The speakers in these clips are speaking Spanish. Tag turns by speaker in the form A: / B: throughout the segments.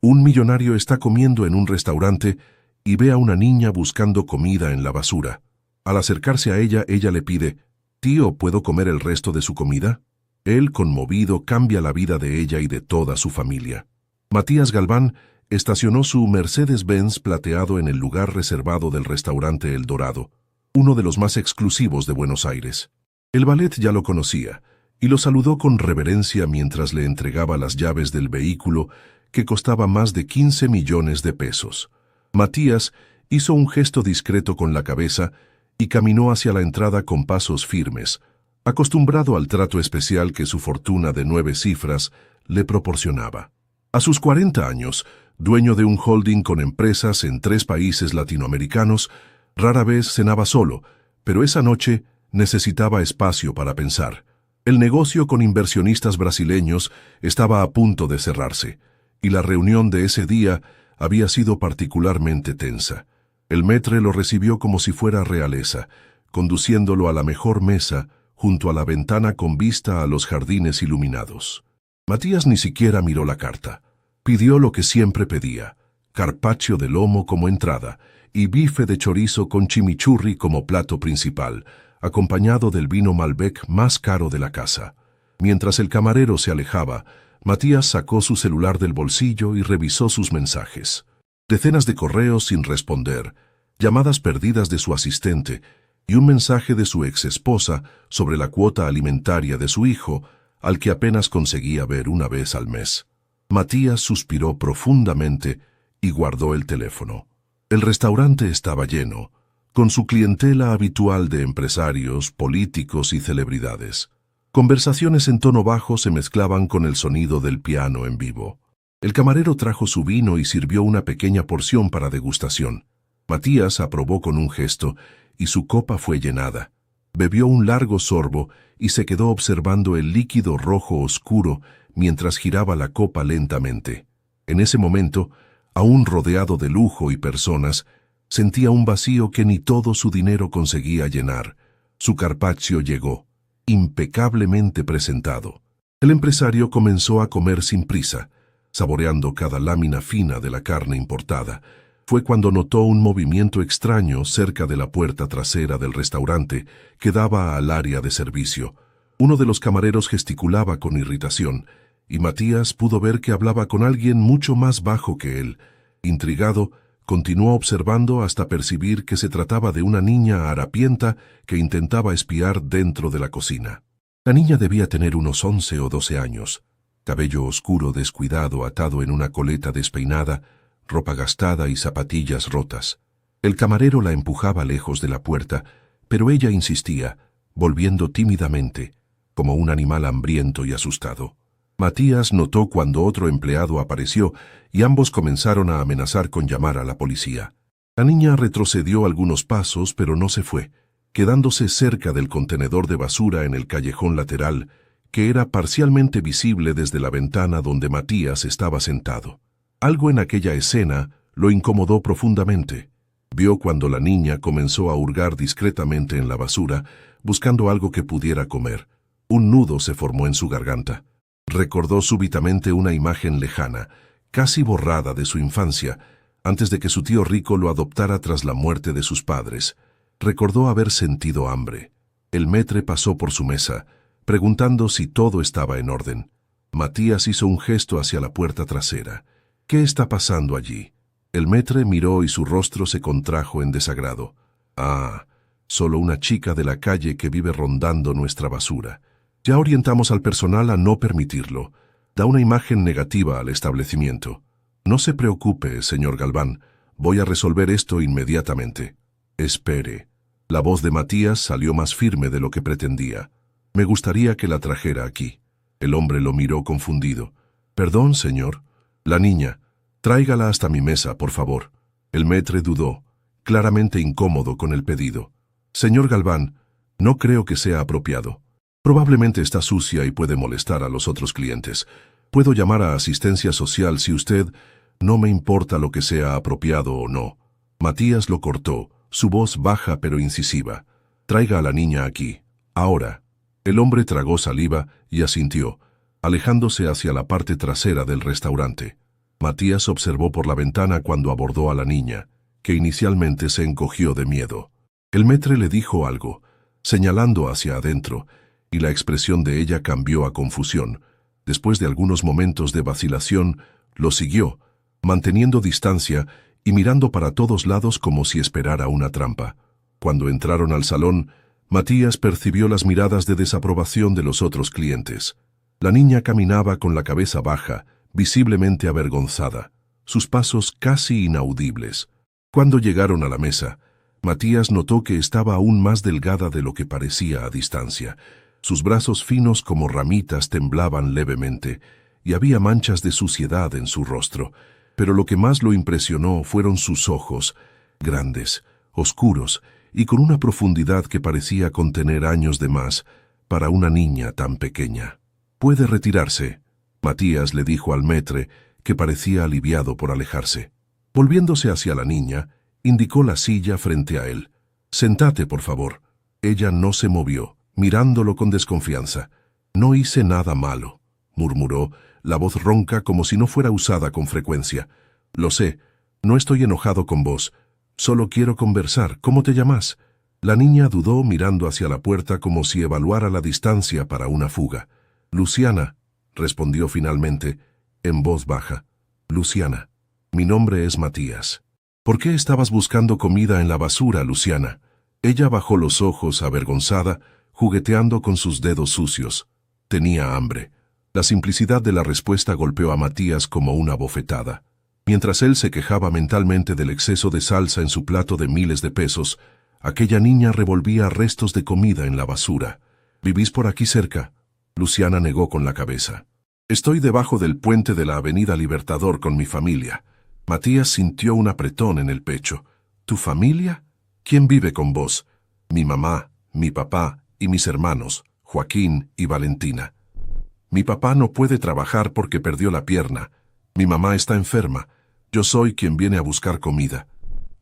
A: Un millonario está comiendo en un restaurante y ve a una niña buscando comida en la basura. Al acercarse a ella, ella le pide, «Tío, ¿puedo comer el resto de su comida?». Él, conmovido, cambia la vida de ella y de toda su familia. Matías Galván estacionó su Mercedes-Benz plateado en el lugar reservado del restaurante El Dorado, uno de los más exclusivos de Buenos Aires. El valet ya lo conocía y lo saludó con reverencia mientras le entregaba las llaves del vehículo que costaba más de 15 millones de pesos. Matías hizo un gesto discreto con la cabeza y caminó hacia la entrada con pasos firmes, acostumbrado al trato especial que su fortuna de 9 cifras le proporcionaba. A sus 40 años, dueño de un holding con empresas en 3 países latinoamericanos, rara vez cenaba solo, pero esa noche necesitaba espacio para pensar. El negocio con inversionistas brasileños estaba a punto de cerrarse, y la reunión de ese día había sido particularmente tensa. El maître lo recibió como si fuera realeza, conduciéndolo a la mejor mesa junto a la ventana con vista a los jardines iluminados. Matías ni siquiera miró la carta. Pidió lo que siempre pedía, carpaccio de lomo como entrada y bife de chorizo con chimichurri como plato principal, acompañado del vino Malbec más caro de la casa. Mientras el camarero se alejaba, Matías sacó su celular del bolsillo y revisó sus mensajes. Decenas de correos sin responder, llamadas perdidas de su asistente y un mensaje de su exesposa sobre la cuota alimentaria de su hijo, al que apenas conseguía ver una vez al mes. Matías suspiró profundamente y guardó el teléfono. El restaurante estaba lleno, con su clientela habitual de empresarios, políticos y celebridades. Conversaciones en tono bajo se mezclaban con el sonido del piano en vivo. El camarero trajo su vino y sirvió una pequeña porción para degustación. Matías aprobó con un gesto y su copa fue llenada. Bebió un largo sorbo y se quedó observando el líquido rojo oscuro mientras giraba la copa lentamente. En ese momento, aún rodeado de lujo y personas, sentía un vacío que ni todo su dinero conseguía llenar. Su carpaccio llegó, impecablemente presentado. El empresario comenzó a comer sin prisa, saboreando cada lámina fina de la carne importada. Fue cuando notó un movimiento extraño cerca de la puerta trasera del restaurante que daba al área de servicio. Uno de los camareros gesticulaba con irritación, y Matías pudo ver que hablaba con alguien mucho más bajo que él. Intrigado, continuó observando hasta percibir que se trataba de una niña harapienta que intentaba espiar dentro de la cocina. La niña debía tener unos 11 o 12 años, cabello oscuro descuidado atado en una coleta despeinada, ropa gastada y zapatillas rotas. El camarero la empujaba lejos de la puerta, pero ella insistía, volviendo tímidamente, como un animal hambriento y asustado. Matías notó cuando otro empleado apareció y ambos comenzaron a amenazar con llamar a la policía. La niña retrocedió algunos pasos, pero no se fue, quedándose cerca del contenedor de basura en el callejón lateral, que era parcialmente visible desde la ventana donde Matías estaba sentado. Algo en aquella escena lo incomodó profundamente. Vio cuando la niña comenzó a hurgar discretamente en la basura, buscando algo que pudiera comer. Un nudo se formó en su garganta. Recordó súbitamente una imagen lejana, casi borrada de su infancia, antes de que su tío rico lo adoptara tras la muerte de sus padres. Recordó haber sentido hambre. El maître pasó por su mesa, preguntando si todo estaba en orden. Matías hizo un gesto hacia la puerta trasera. «¿Qué está pasando allí?». El maître miró y su rostro se contrajo en desagrado. «Ah, solo una chica de la calle que vive rondando nuestra basura. Ya orientamos al personal a no permitirlo. Da una imagen negativa al establecimiento. No se preocupe, señor Galván. Voy a resolver esto inmediatamente». «Espere». La voz de Matías salió más firme de lo que pretendía. «Me gustaría que la trajera aquí». El hombre lo miró confundido. «Perdón, señor». «La niña, tráigala hasta mi mesa, por favor». El maître dudó, claramente incómodo con el pedido. «Señor Galván, no creo que sea apropiado. Probablemente está sucia y puede molestar a los otros clientes. Puedo llamar a asistencia social si usted... No me importa lo que sea apropiado o no». Matías lo cortó, su voz baja pero incisiva. «Traiga a la niña aquí, ahora». El hombre tragó saliva y asintió, alejándose hacia la parte trasera del restaurante. Matías observó por la ventana cuando abordó a la niña, que inicialmente se encogió de miedo. El maître le dijo algo, señalando hacia adentro, y la expresión de ella cambió a confusión. Después de algunos momentos de vacilación, lo siguió, manteniendo distancia y mirando para todos lados como si esperara una trampa. Cuando entraron al salón, Matías percibió las miradas de desaprobación de los otros clientes. La niña caminaba con la cabeza baja, visiblemente avergonzada, sus pasos casi inaudibles. Cuando llegaron a la mesa, Matías notó que estaba aún más delgada de lo que parecía a distancia. Sus brazos finos como ramitas temblaban levemente, y había manchas de suciedad en su rostro. Pero lo que más lo impresionó fueron sus ojos, grandes, oscuros, y con una profundidad que parecía contener años de más para una niña tan pequeña. «Puede retirarse», Matías le dijo al maître, que parecía aliviado por alejarse. Volviéndose hacia la niña, indicó la silla frente a él. «Sentate, por favor». Ella no se movió, mirándolo con desconfianza. «No hice nada malo», murmuró, la voz ronca como si no fuera usada con frecuencia. «Lo sé, no estoy enojado con vos. Solo quiero conversar. ¿Cómo te llamas?» La niña dudó mirando hacia la puerta como si evaluara la distancia para una fuga. «Luciana», respondió finalmente, en voz baja. «Luciana, mi nombre es Matías». «¿Por qué estabas buscando comida en la basura, Luciana?» Ella bajó los ojos, avergonzada, jugueteando con sus dedos sucios. Tenía hambre. La simplicidad de la respuesta golpeó a Matías como una bofetada. Mientras él se quejaba mentalmente del exceso de salsa en su plato de miles de pesos, aquella niña revolvía restos de comida en la basura. «¿Vivís por aquí cerca?» Luciana negó con la cabeza. «Estoy debajo del puente de la Avenida Libertador con mi familia». Matías sintió un apretón en el pecho. «¿Tu familia? ¿Quién vive con vos?» «Mi mamá, mi papá y mis hermanos, Joaquín y Valentina». «Mi papá no puede trabajar porque perdió la pierna. Mi mamá está enferma. Yo soy quien viene a buscar comida».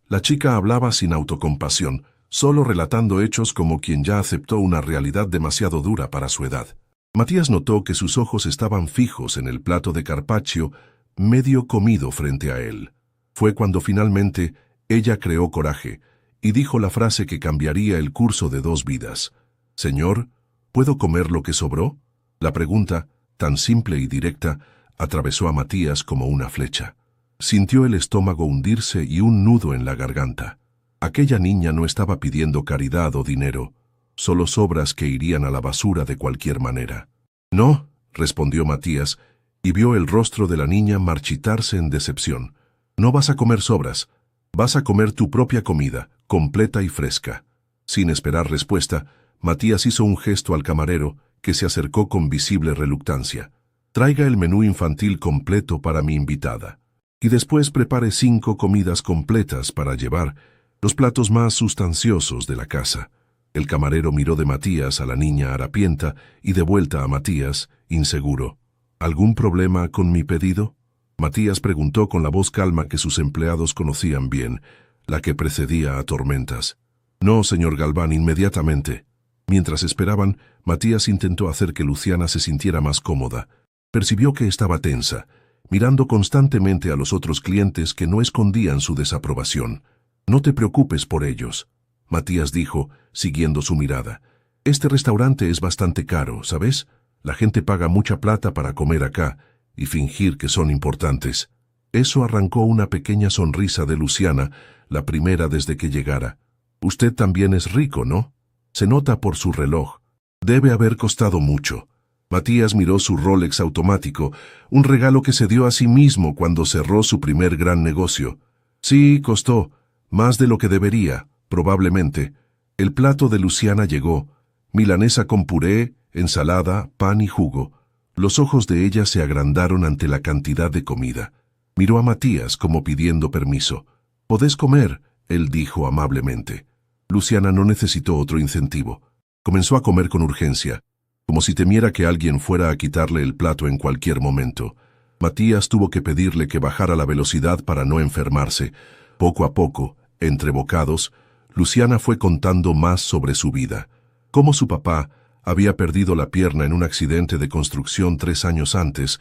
A: La chica hablaba sin autocompasión, solo relatando hechos como quien ya aceptó una realidad demasiado dura para su edad. Matías notó que sus ojos estaban fijos en el plato de carpaccio, medio comido frente a él. Fue cuando finalmente ella creó coraje y dijo la frase que cambiaría el curso de 2 vidas. «Señor, ¿puedo comer lo que sobró?» La pregunta, tan simple y directa, atravesó a Matías como una flecha. Sintió el estómago hundirse y un nudo en la garganta. Aquella niña no estaba pidiendo caridad o dinero, solo sobras que irían a la basura de cualquier manera. «No», respondió Matías, y vio el rostro de la niña marchitarse en decepción. «No vas a comer sobras, vas a comer tu propia comida, completa y fresca». Sin esperar respuesta, Matías hizo un gesto al camarero, que se acercó con visible reluctancia. «Traiga el menú infantil completo para mi invitada. Y después prepare 5 comidas completas para llevar, los platos más sustanciosos de la casa». El camarero miró de Matías a la niña harapienta y de vuelta a Matías, inseguro. «¿Algún problema con mi pedido?». Matías preguntó con la voz calma que sus empleados conocían bien, la que precedía a tormentas. «No, señor Galván, inmediatamente». Mientras esperaban, Matías intentó hacer que Luciana se sintiera más cómoda. Percibió que estaba tensa, mirando constantemente a los otros clientes que no escondían su desaprobación. «No te preocupes por ellos», Matías dijo, siguiendo su mirada. «Este restaurante es bastante caro, ¿sabes? La gente paga mucha plata para comer acá y fingir que son importantes». Eso arrancó una pequeña sonrisa de Luciana, la primera desde que llegara. «Usted también es rico, ¿no? Se nota por su reloj. Debe haber costado mucho». Matías miró su Rolex automático, un regalo que se dio a sí mismo cuando cerró su primer gran negocio. «Sí, costó. Más de lo que debería, probablemente». El plato de Luciana llegó, milanesa con puré, ensalada, pan y jugo. Los ojos de ella se agrandaron ante la cantidad de comida. Miró a Matías como pidiendo permiso. «Podés comer», él dijo amablemente. Luciana no necesitó otro incentivo. Comenzó a comer con urgencia, como si temiera que alguien fuera a quitarle el plato en cualquier momento. Matías tuvo que pedirle que bajara la velocidad para no enfermarse. Poco a poco, entre bocados, Luciana fue contando más sobre su vida. Cómo su papá había perdido la pierna en un accidente de construcción 3 años antes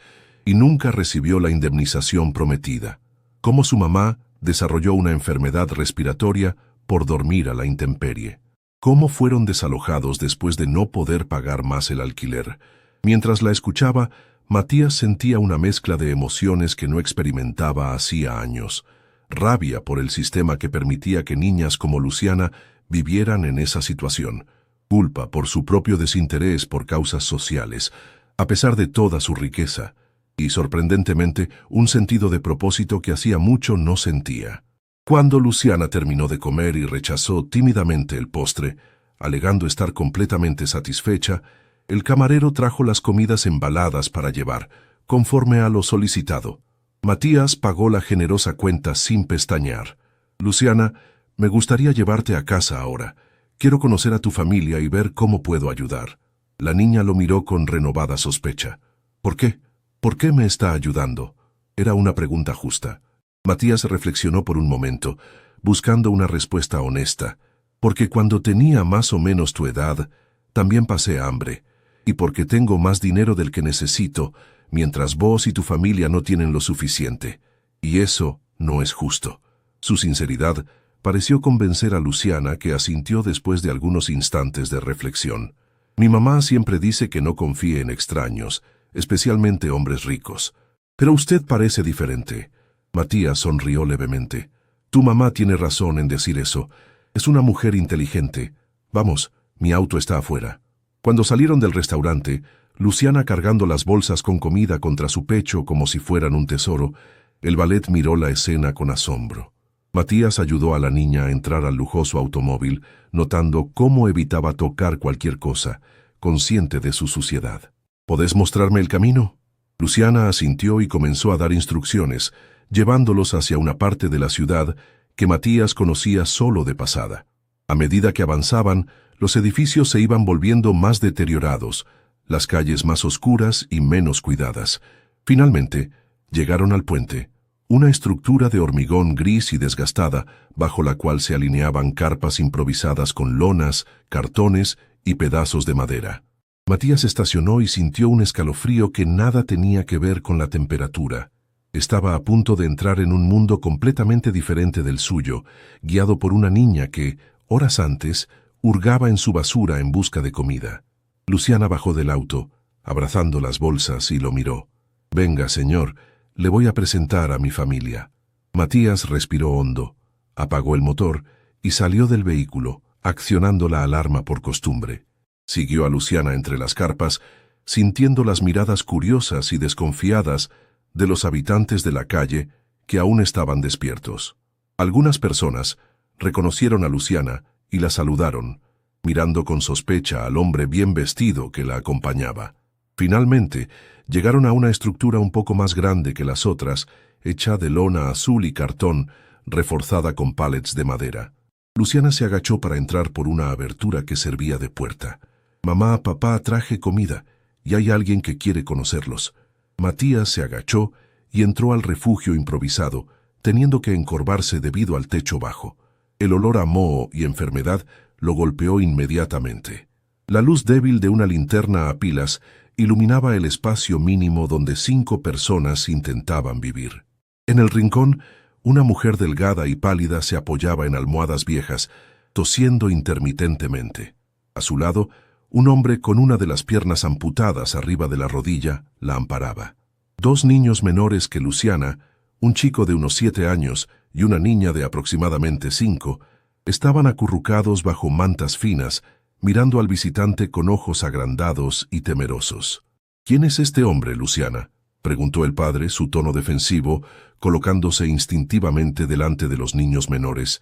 A: y nunca recibió la indemnización prometida. Como su mamá desarrolló una enfermedad respiratoria por dormir a la intemperie. Cómo fueron desalojados después de no poder pagar más el alquiler. Mientras la escuchaba, Matías sentía una mezcla de emociones que no experimentaba hacía años. Rabia por el sistema que permitía que niñas como Luciana vivieran en esa situación. Culpa por su propio desinterés por causas sociales, a pesar de toda su riqueza. Y, sorprendentemente, un sentido de propósito que hacía mucho no sentía. Cuando Luciana terminó de comer y rechazó tímidamente el postre, alegando estar completamente satisfecha, el camarero trajo las comidas embaladas para llevar, conforme a lo solicitado. Matías pagó la generosa cuenta sin pestañear. «Luciana, me gustaría llevarte a casa ahora. Quiero conocer a tu familia y ver cómo puedo ayudar». La niña lo miró con renovada sospecha. «¿Por qué? ¿Por qué me está ayudando?». Era una pregunta justa. Matías reflexionó por un momento, buscando una respuesta honesta. «Porque cuando tenía más o menos tu edad, también pasé hambre. Y porque tengo más dinero del que necesito, mientras vos y tu familia no tienen lo suficiente. Y eso no es justo». Su sinceridad pareció convencer a Luciana, que asintió después de algunos instantes de reflexión. «Mi mamá siempre dice que no confíe en extraños, especialmente hombres ricos. Pero usted parece diferente». Matías sonrió levemente. «Tu mamá tiene razón en decir eso. Es una mujer inteligente. Vamos, mi auto está afuera». Cuando salieron del restaurante, Luciana cargando las bolsas con comida contra su pecho como si fueran un tesoro, el valet miró la escena con asombro. Matías ayudó a la niña a entrar al lujoso automóvil, notando cómo evitaba tocar cualquier cosa, consciente de su suciedad. «¿Podés mostrarme el camino?». Luciana asintió y comenzó a dar instrucciones, llevándolos hacia una parte de la ciudad que Matías conocía solo de pasada. A medida que avanzaban, los edificios se iban volviendo más deteriorados, las calles más oscuras y menos cuidadas. Finalmente, llegaron al puente, una estructura de hormigón gris y desgastada, bajo la cual se alineaban carpas improvisadas con lonas, cartones y pedazos de madera. Matías estacionó y sintió un escalofrío que nada tenía que ver con la temperatura. Estaba a punto de entrar en un mundo completamente diferente del suyo, guiado por una niña que, horas antes, hurgaba en su basura en busca de comida. Luciana bajó del auto, abrazando las bolsas, y lo miró. «Venga, señor, le voy a presentar a mi familia». Matías respiró hondo, apagó el motor y salió del vehículo, accionando la alarma por costumbre. Siguió a Luciana entre las carpas, sintiendo las miradas curiosas y desconfiadas de los habitantes de la calle que aún estaban despiertos. Algunas personas reconocieron a Luciana y la saludaron, mirando con sospecha al hombre bien vestido que la acompañaba. Finalmente, llegaron a una estructura un poco más grande que las otras, hecha de lona azul y cartón, reforzada con pallets de madera. Luciana se agachó para entrar por una abertura que servía de puerta. «Mamá, papá, traje comida, y hay alguien que quiere conocerlos». Matías se agachó y entró al refugio improvisado, teniendo que encorvarse debido al techo bajo. El olor a moho y enfermedad lo golpeó inmediatamente. La luz débil de una linterna a pilas iluminaba el espacio mínimo donde 5 personas intentaban vivir. En el rincón, una mujer delgada y pálida se apoyaba en almohadas viejas, tosiendo intermitentemente. A su lado, un hombre con una de las piernas amputadas arriba de la rodilla la amparaba. 2 niños menores que Luciana, un chico de unos 7 años y una niña de aproximadamente 5, estaban acurrucados bajo mantas finas, mirando al visitante con ojos agrandados y temerosos. «¿Quién es este hombre, Luciana?», preguntó el padre, su tono defensivo, colocándose instintivamente delante de los niños menores.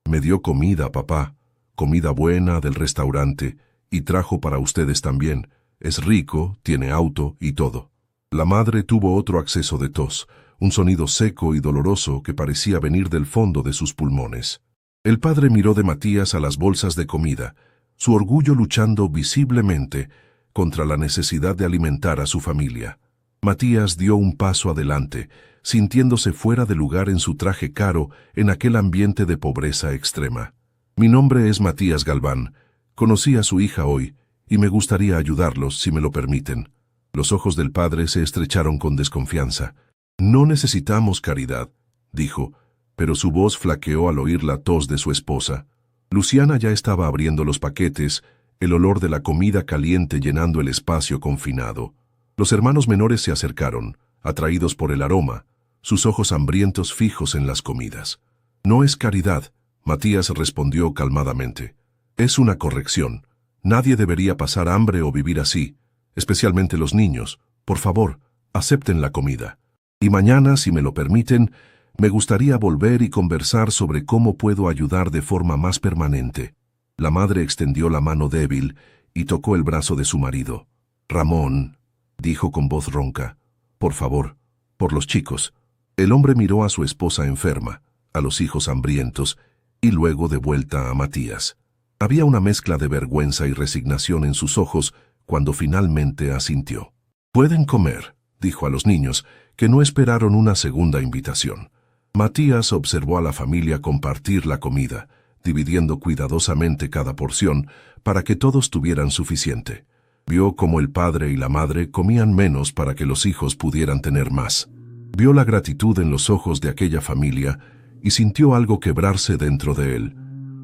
A: «Me dio comida, papá, comida buena del restaurante, y trajo para ustedes también. Es rico, tiene auto y todo». La madre tuvo otro acceso de tos, un sonido seco y doloroso que parecía venir del fondo de sus pulmones. El padre miró de Matías a las bolsas de comida, su orgullo luchando visiblemente contra la necesidad de alimentar a su familia. Matías dio un paso adelante, sintiéndose fuera de lugar en su traje caro en aquel ambiente de pobreza extrema. «Mi nombre es Matías Galván. Conocí a su hija hoy, y me gustaría ayudarlos si me lo permiten». Los ojos del padre se estrecharon con desconfianza. «No necesitamos caridad», dijo, pero su voz flaqueó al oír la tos de su esposa. Luciana ya estaba abriendo los paquetes, el olor de la comida caliente llenando el espacio confinado. Los hermanos menores se acercaron, atraídos por el aroma, sus ojos hambrientos fijos en las comidas. «No es caridad», Matías respondió calmadamente. «Es una corrección. Nadie debería pasar hambre o vivir así, especialmente los niños. Por favor, acepten la comida. Y mañana, si me lo permiten, me gustaría volver y conversar sobre cómo puedo ayudar de forma más permanente». La madre extendió la mano débil y tocó el brazo de su marido. «Ramón», dijo con voz ronca, «por favor, por los chicos». El hombre miró a su esposa enferma, a los hijos hambrientos, y luego de vuelta a Matías. Había una mezcla de vergüenza y resignación en sus ojos cuando finalmente asintió. «Pueden comer», dijo a los niños, que no esperaron una segunda invitación. Matías observó a la familia compartir la comida, dividiendo cuidadosamente cada porción para que todos tuvieran suficiente. Vio cómo el padre y la madre comían menos para que los hijos pudieran tener más. Vio la gratitud en los ojos de aquella familia y sintió algo quebrarse dentro de él,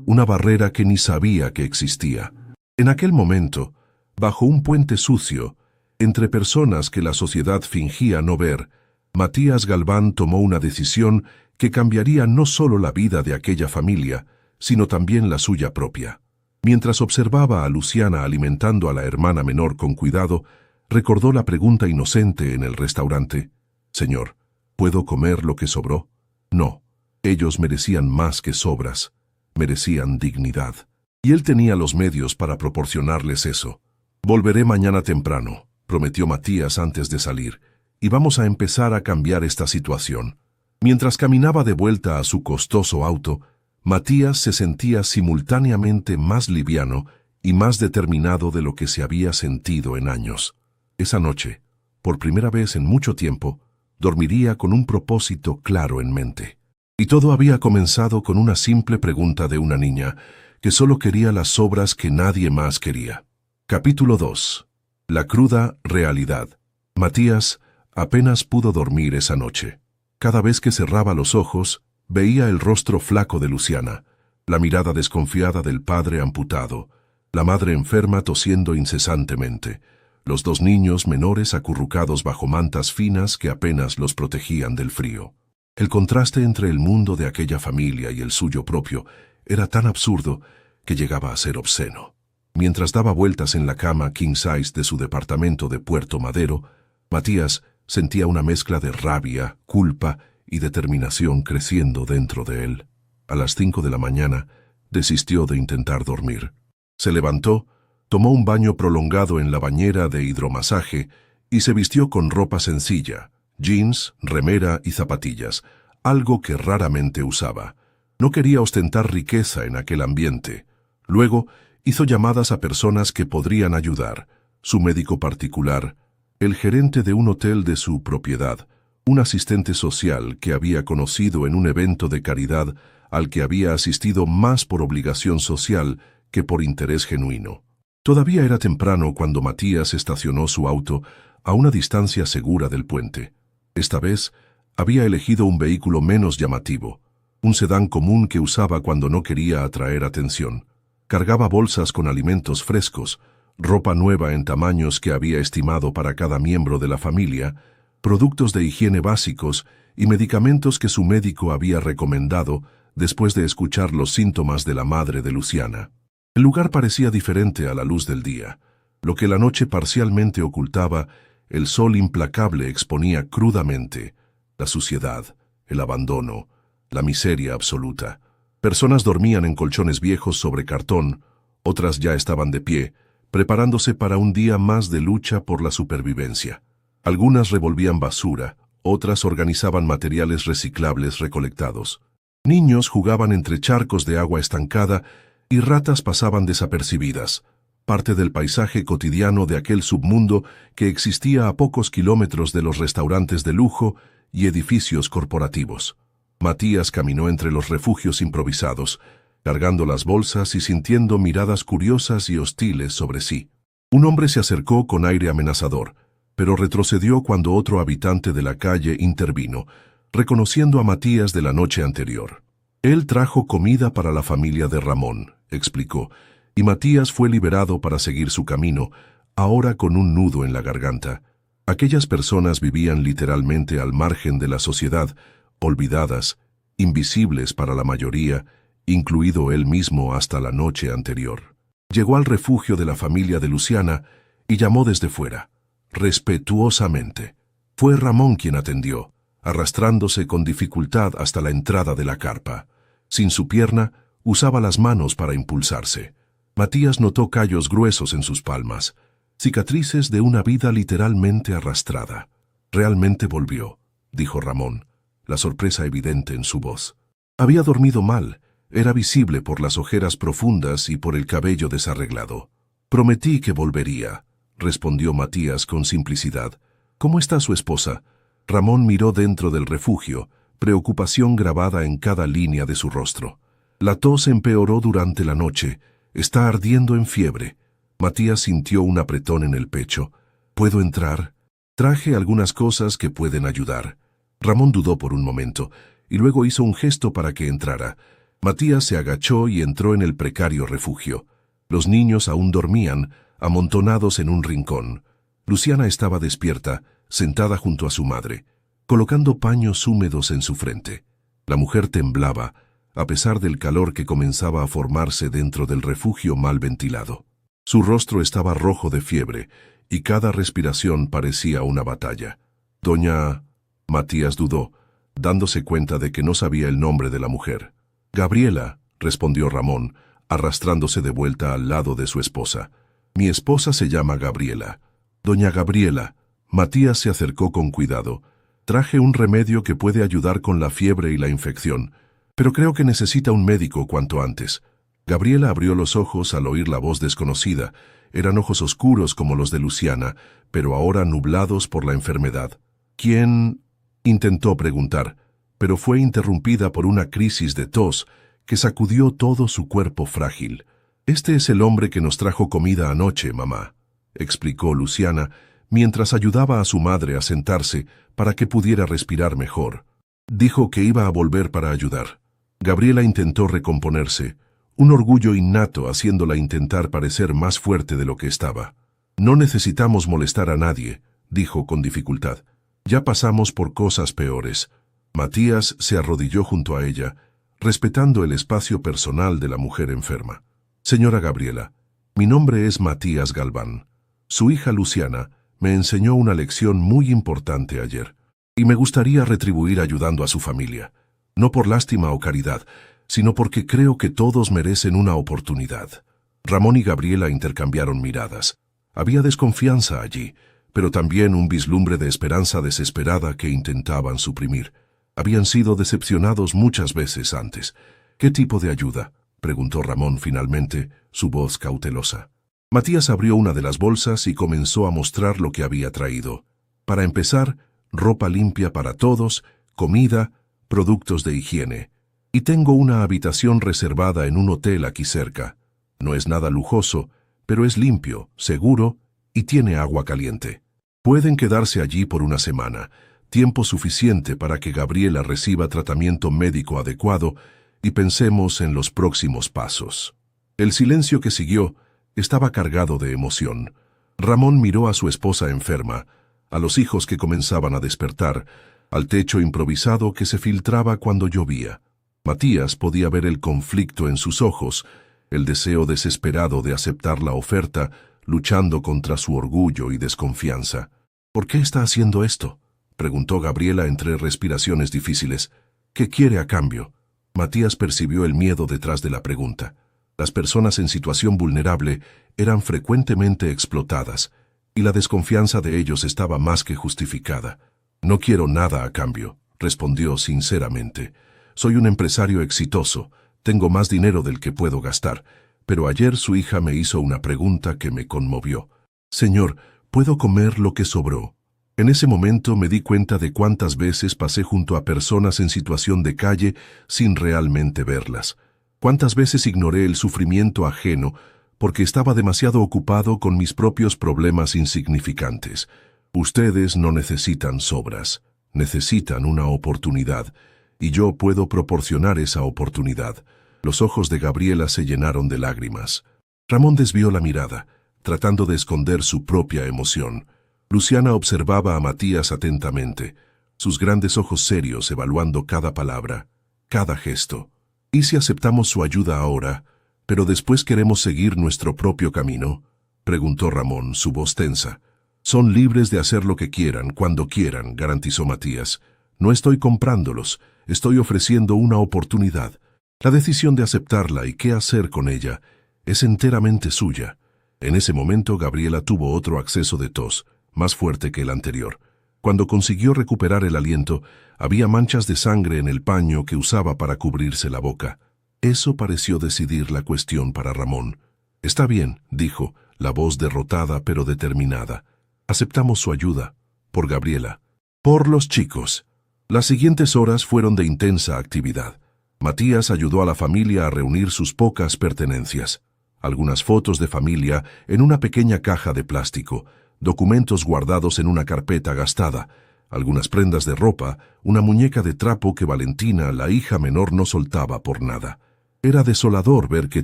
A: una barrera que ni sabía que existía. En aquel momento, bajo un puente sucio, entre personas que la sociedad fingía no ver, Matías Galván tomó una decisión que cambiaría no solo la vida de aquella familia, sino también la suya propia. Mientras observaba a Luciana alimentando a la hermana menor con cuidado, recordó la pregunta inocente en el restaurante. «Señor, ¿puedo comer lo que sobró?» No, ellos merecían más que sobras, merecían dignidad. Y él tenía los medios para proporcionarles eso. «Volveré mañana temprano», prometió Matías antes de salir, «y vamos a empezar a cambiar esta situación». Mientras caminaba de vuelta a su costoso auto, Matías se sentía simultáneamente más liviano y más determinado de lo que se había sentido en años. Esa noche, por primera vez en mucho tiempo, dormiría con un propósito claro en mente. Y todo había comenzado con una simple pregunta de una niña que solo quería las sobras que nadie más quería. Capítulo 2. La cruda realidad. Matías apenas pudo dormir esa noche. Cada vez que cerraba los ojos, veía el rostro flaco de Luciana, la mirada desconfiada del padre amputado, la madre enferma tosiendo incesantemente, los dos niños menores acurrucados bajo mantas finas que apenas los protegían del frío. El contraste entre el mundo de aquella familia y el suyo propio era tan absurdo que llegaba a ser obsceno. Mientras daba vueltas en la cama king size de su departamento de Puerto Madero, Matías sentía una mezcla de rabia, culpa y determinación creciendo dentro de él. A las 5 de la mañana, desistió de intentar dormir. Se levantó, tomó un baño prolongado en la bañera de hidromasaje y se vistió con ropa sencilla, jeans, remera y zapatillas, algo que raramente usaba. No quería ostentar riqueza en aquel ambiente. Luego, hizo llamadas a personas que podrían ayudar, su médico particular, el gerente de un hotel de su propiedad, un asistente social que había conocido en un evento de caridad al que había asistido más por obligación social que por interés genuino. Todavía era temprano cuando Matías estacionó su auto a una distancia segura del puente. Esta vez, había elegido un vehículo menos llamativo, un sedán común que usaba cuando no quería atraer atención. Cargaba bolsas con alimentos frescos, ropa nueva en tamaños que había estimado para cada miembro de la familia, productos de higiene básicos y medicamentos que su médico había recomendado después de escuchar los síntomas de la madre de Luciana. El lugar parecía diferente a la luz del día. Lo que la noche parcialmente ocultaba, el sol implacable exponía crudamente: la suciedad, el abandono, la miseria absoluta. Personas dormían en colchones viejos sobre cartón, otras ya estaban de pie, preparándose para un día más de lucha por la supervivencia. Algunas revolvían basura, otras organizaban materiales reciclables recolectados. Niños jugaban entre charcos de agua estancada y ratas pasaban desapercibidas, parte del paisaje cotidiano de aquel submundo que existía a pocos kilómetros de los restaurantes de lujo y edificios corporativos. Matías caminó entre los refugios improvisados, cargando las bolsas y sintiendo miradas curiosas y hostiles sobre sí. Un hombre se acercó con aire amenazador. pero retrocedió cuando otro habitante de la calle intervino, reconociendo a Matías de la noche anterior. Él trajo comida para la familia de Ramón, explicó, y Matías fue liberado para seguir su camino, ahora con un nudo en la garganta. Aquellas personas vivían literalmente al margen de la sociedad, olvidadas, invisibles para la mayoría, incluido él mismo hasta la noche anterior. Llegó al refugio de la familia de Luciana y llamó desde fuera, respetuosamente. Fue Ramón quien atendió, arrastrándose con dificultad hasta la entrada de la carpa. Sin su pierna, usaba las manos para impulsarse. Matías notó callos gruesos en sus palmas, cicatrices de una vida literalmente arrastrada. Realmente volvió, dijo Ramón, la sorpresa evidente en su voz. Había dormido mal, era visible por las ojeras profundas y por el cabello desarreglado. Prometí que volvería, respondió Matías con simplicidad. ¿Cómo está su esposa? Ramón miró dentro del refugio, preocupación grabada en cada línea de su rostro. La tos empeoró durante la noche, está ardiendo en fiebre. Matías sintió un apretón en el pecho. ¿Puedo entrar? Traje algunas cosas que pueden ayudar. Ramón dudó por un momento, y luego hizo un gesto para que entrara. Matías se agachó y entró en el precario refugio. Los niños aún dormían, amontonados en un rincón. Luciana estaba despierta, sentada junto a su madre, colocando paños húmedos en su frente. La mujer temblaba, a pesar del calor que comenzaba a formarse dentro del refugio mal ventilado. Su rostro estaba rojo de fiebre, y cada respiración parecía una batalla. Doña... Matías dudó, dándose cuenta de que no sabía el nombre de la mujer. Gabriela, respondió Ramón, arrastrándose de vuelta al lado de su esposa. Mi esposa se llama Gabriela. Doña Gabriela. Matías se acercó con cuidado. Traje un remedio que puede ayudar con la fiebre y la infección, pero creo que necesita un médico cuanto antes. Gabriela abrió los ojos al oír la voz desconocida. Eran ojos oscuros como los de Luciana, pero ahora nublados por la enfermedad. ¿Quién? Intentó preguntar, pero fue interrumpida por una crisis de tos que sacudió todo su cuerpo frágil. Este es el hombre que nos trajo comida anoche, mamá, explicó Luciana, mientras ayudaba a su madre a sentarse para que pudiera respirar mejor. Dijo que iba a volver para ayudar. Gabriela intentó recomponerse, un orgullo innato haciéndola intentar parecer más fuerte de lo que estaba. No necesitamos molestar a nadie, dijo con dificultad. Ya pasamos por cosas peores. Matías se arrodilló junto a ella, respetando el espacio personal de la mujer enferma. Señora Gabriela, mi nombre es Matías Galván. Su hija Luciana me enseñó una lección muy importante ayer, y me gustaría retribuir ayudando a su familia, no por lástima o caridad, sino porque creo que todos merecen una oportunidad. Ramón y Gabriela intercambiaron miradas. Había desconfianza allí, pero también un vislumbre de esperanza desesperada que intentaban suprimir. Habían sido decepcionados muchas veces antes. ¿Qué tipo de ayuda?, preguntó Ramón finalmente, su voz cautelosa. Matías abrió una de las bolsas y comenzó a mostrar lo que había traído. Para empezar, ropa limpia para todos, comida, productos de higiene. Y tengo una habitación reservada en un hotel aquí cerca. No es nada lujoso, pero es limpio, seguro y tiene agua caliente. Pueden quedarse allí por una semana, tiempo suficiente para que Gabriela reciba tratamiento médico adecuado y pensemos en los próximos pasos. El silencio que siguió estaba cargado de emoción. Ramón miró a su esposa enferma, a los hijos que comenzaban a despertar, al techo improvisado que se filtraba cuando llovía. Matías podía ver el conflicto en sus ojos, el deseo desesperado de aceptar la oferta, luchando contra su orgullo y desconfianza. ¿Por qué está haciendo esto?, preguntó Gabriela entre respiraciones difíciles. ¿Qué quiere a cambio? Matías percibió el miedo detrás de la pregunta. Las personas en situación vulnerable eran frecuentemente explotadas, y la desconfianza de ellos estaba más que justificada. No quiero nada a cambio, respondió sinceramente. Soy un empresario exitoso, tengo más dinero del que puedo gastar, pero ayer su hija me hizo una pregunta que me conmovió. Señor, ¿puedo comer lo que sobró? En ese momento me di cuenta de cuántas veces pasé junto a personas en situación de calle sin realmente verlas. Cuántas veces ignoré el sufrimiento ajeno porque estaba demasiado ocupado con mis propios problemas insignificantes. Ustedes no necesitan sobras, necesitan una oportunidad, y yo puedo proporcionar esa oportunidad. Los ojos de Gabriela se llenaron de lágrimas. Ramón desvió la mirada, tratando de esconder su propia emoción. Luciana observaba a Matías atentamente, sus grandes ojos serios evaluando cada palabra, cada gesto. ¿Y si aceptamos su ayuda ahora, pero después queremos seguir nuestro propio camino?, preguntó Ramón, su voz tensa. Son libres de hacer lo que quieran, cuando quieran, garantizó Matías. No estoy comprándolos, estoy ofreciendo una oportunidad. La decisión de aceptarla y qué hacer con ella es enteramente suya. En ese momento Gabriela tuvo otro acceso de tos, más fuerte que el anterior. Cuando consiguió recuperar el aliento, había manchas de sangre en el paño que usaba para cubrirse la boca. Eso pareció decidir la cuestión para Ramón. Está bien, dijo, la voz derrotada pero determinada. Aceptamos su ayuda. Por Gabriela. Por los chicos. Las siguientes horas fueron de intensa actividad. Matías ayudó a la familia a reunir sus pocas pertenencias. Algunas fotos de familia en una pequeña caja de plástico, documentos guardados en una carpeta gastada, algunas prendas de ropa, una muñeca de trapo que Valentina, la hija menor, no soltaba por nada. Era desolador ver que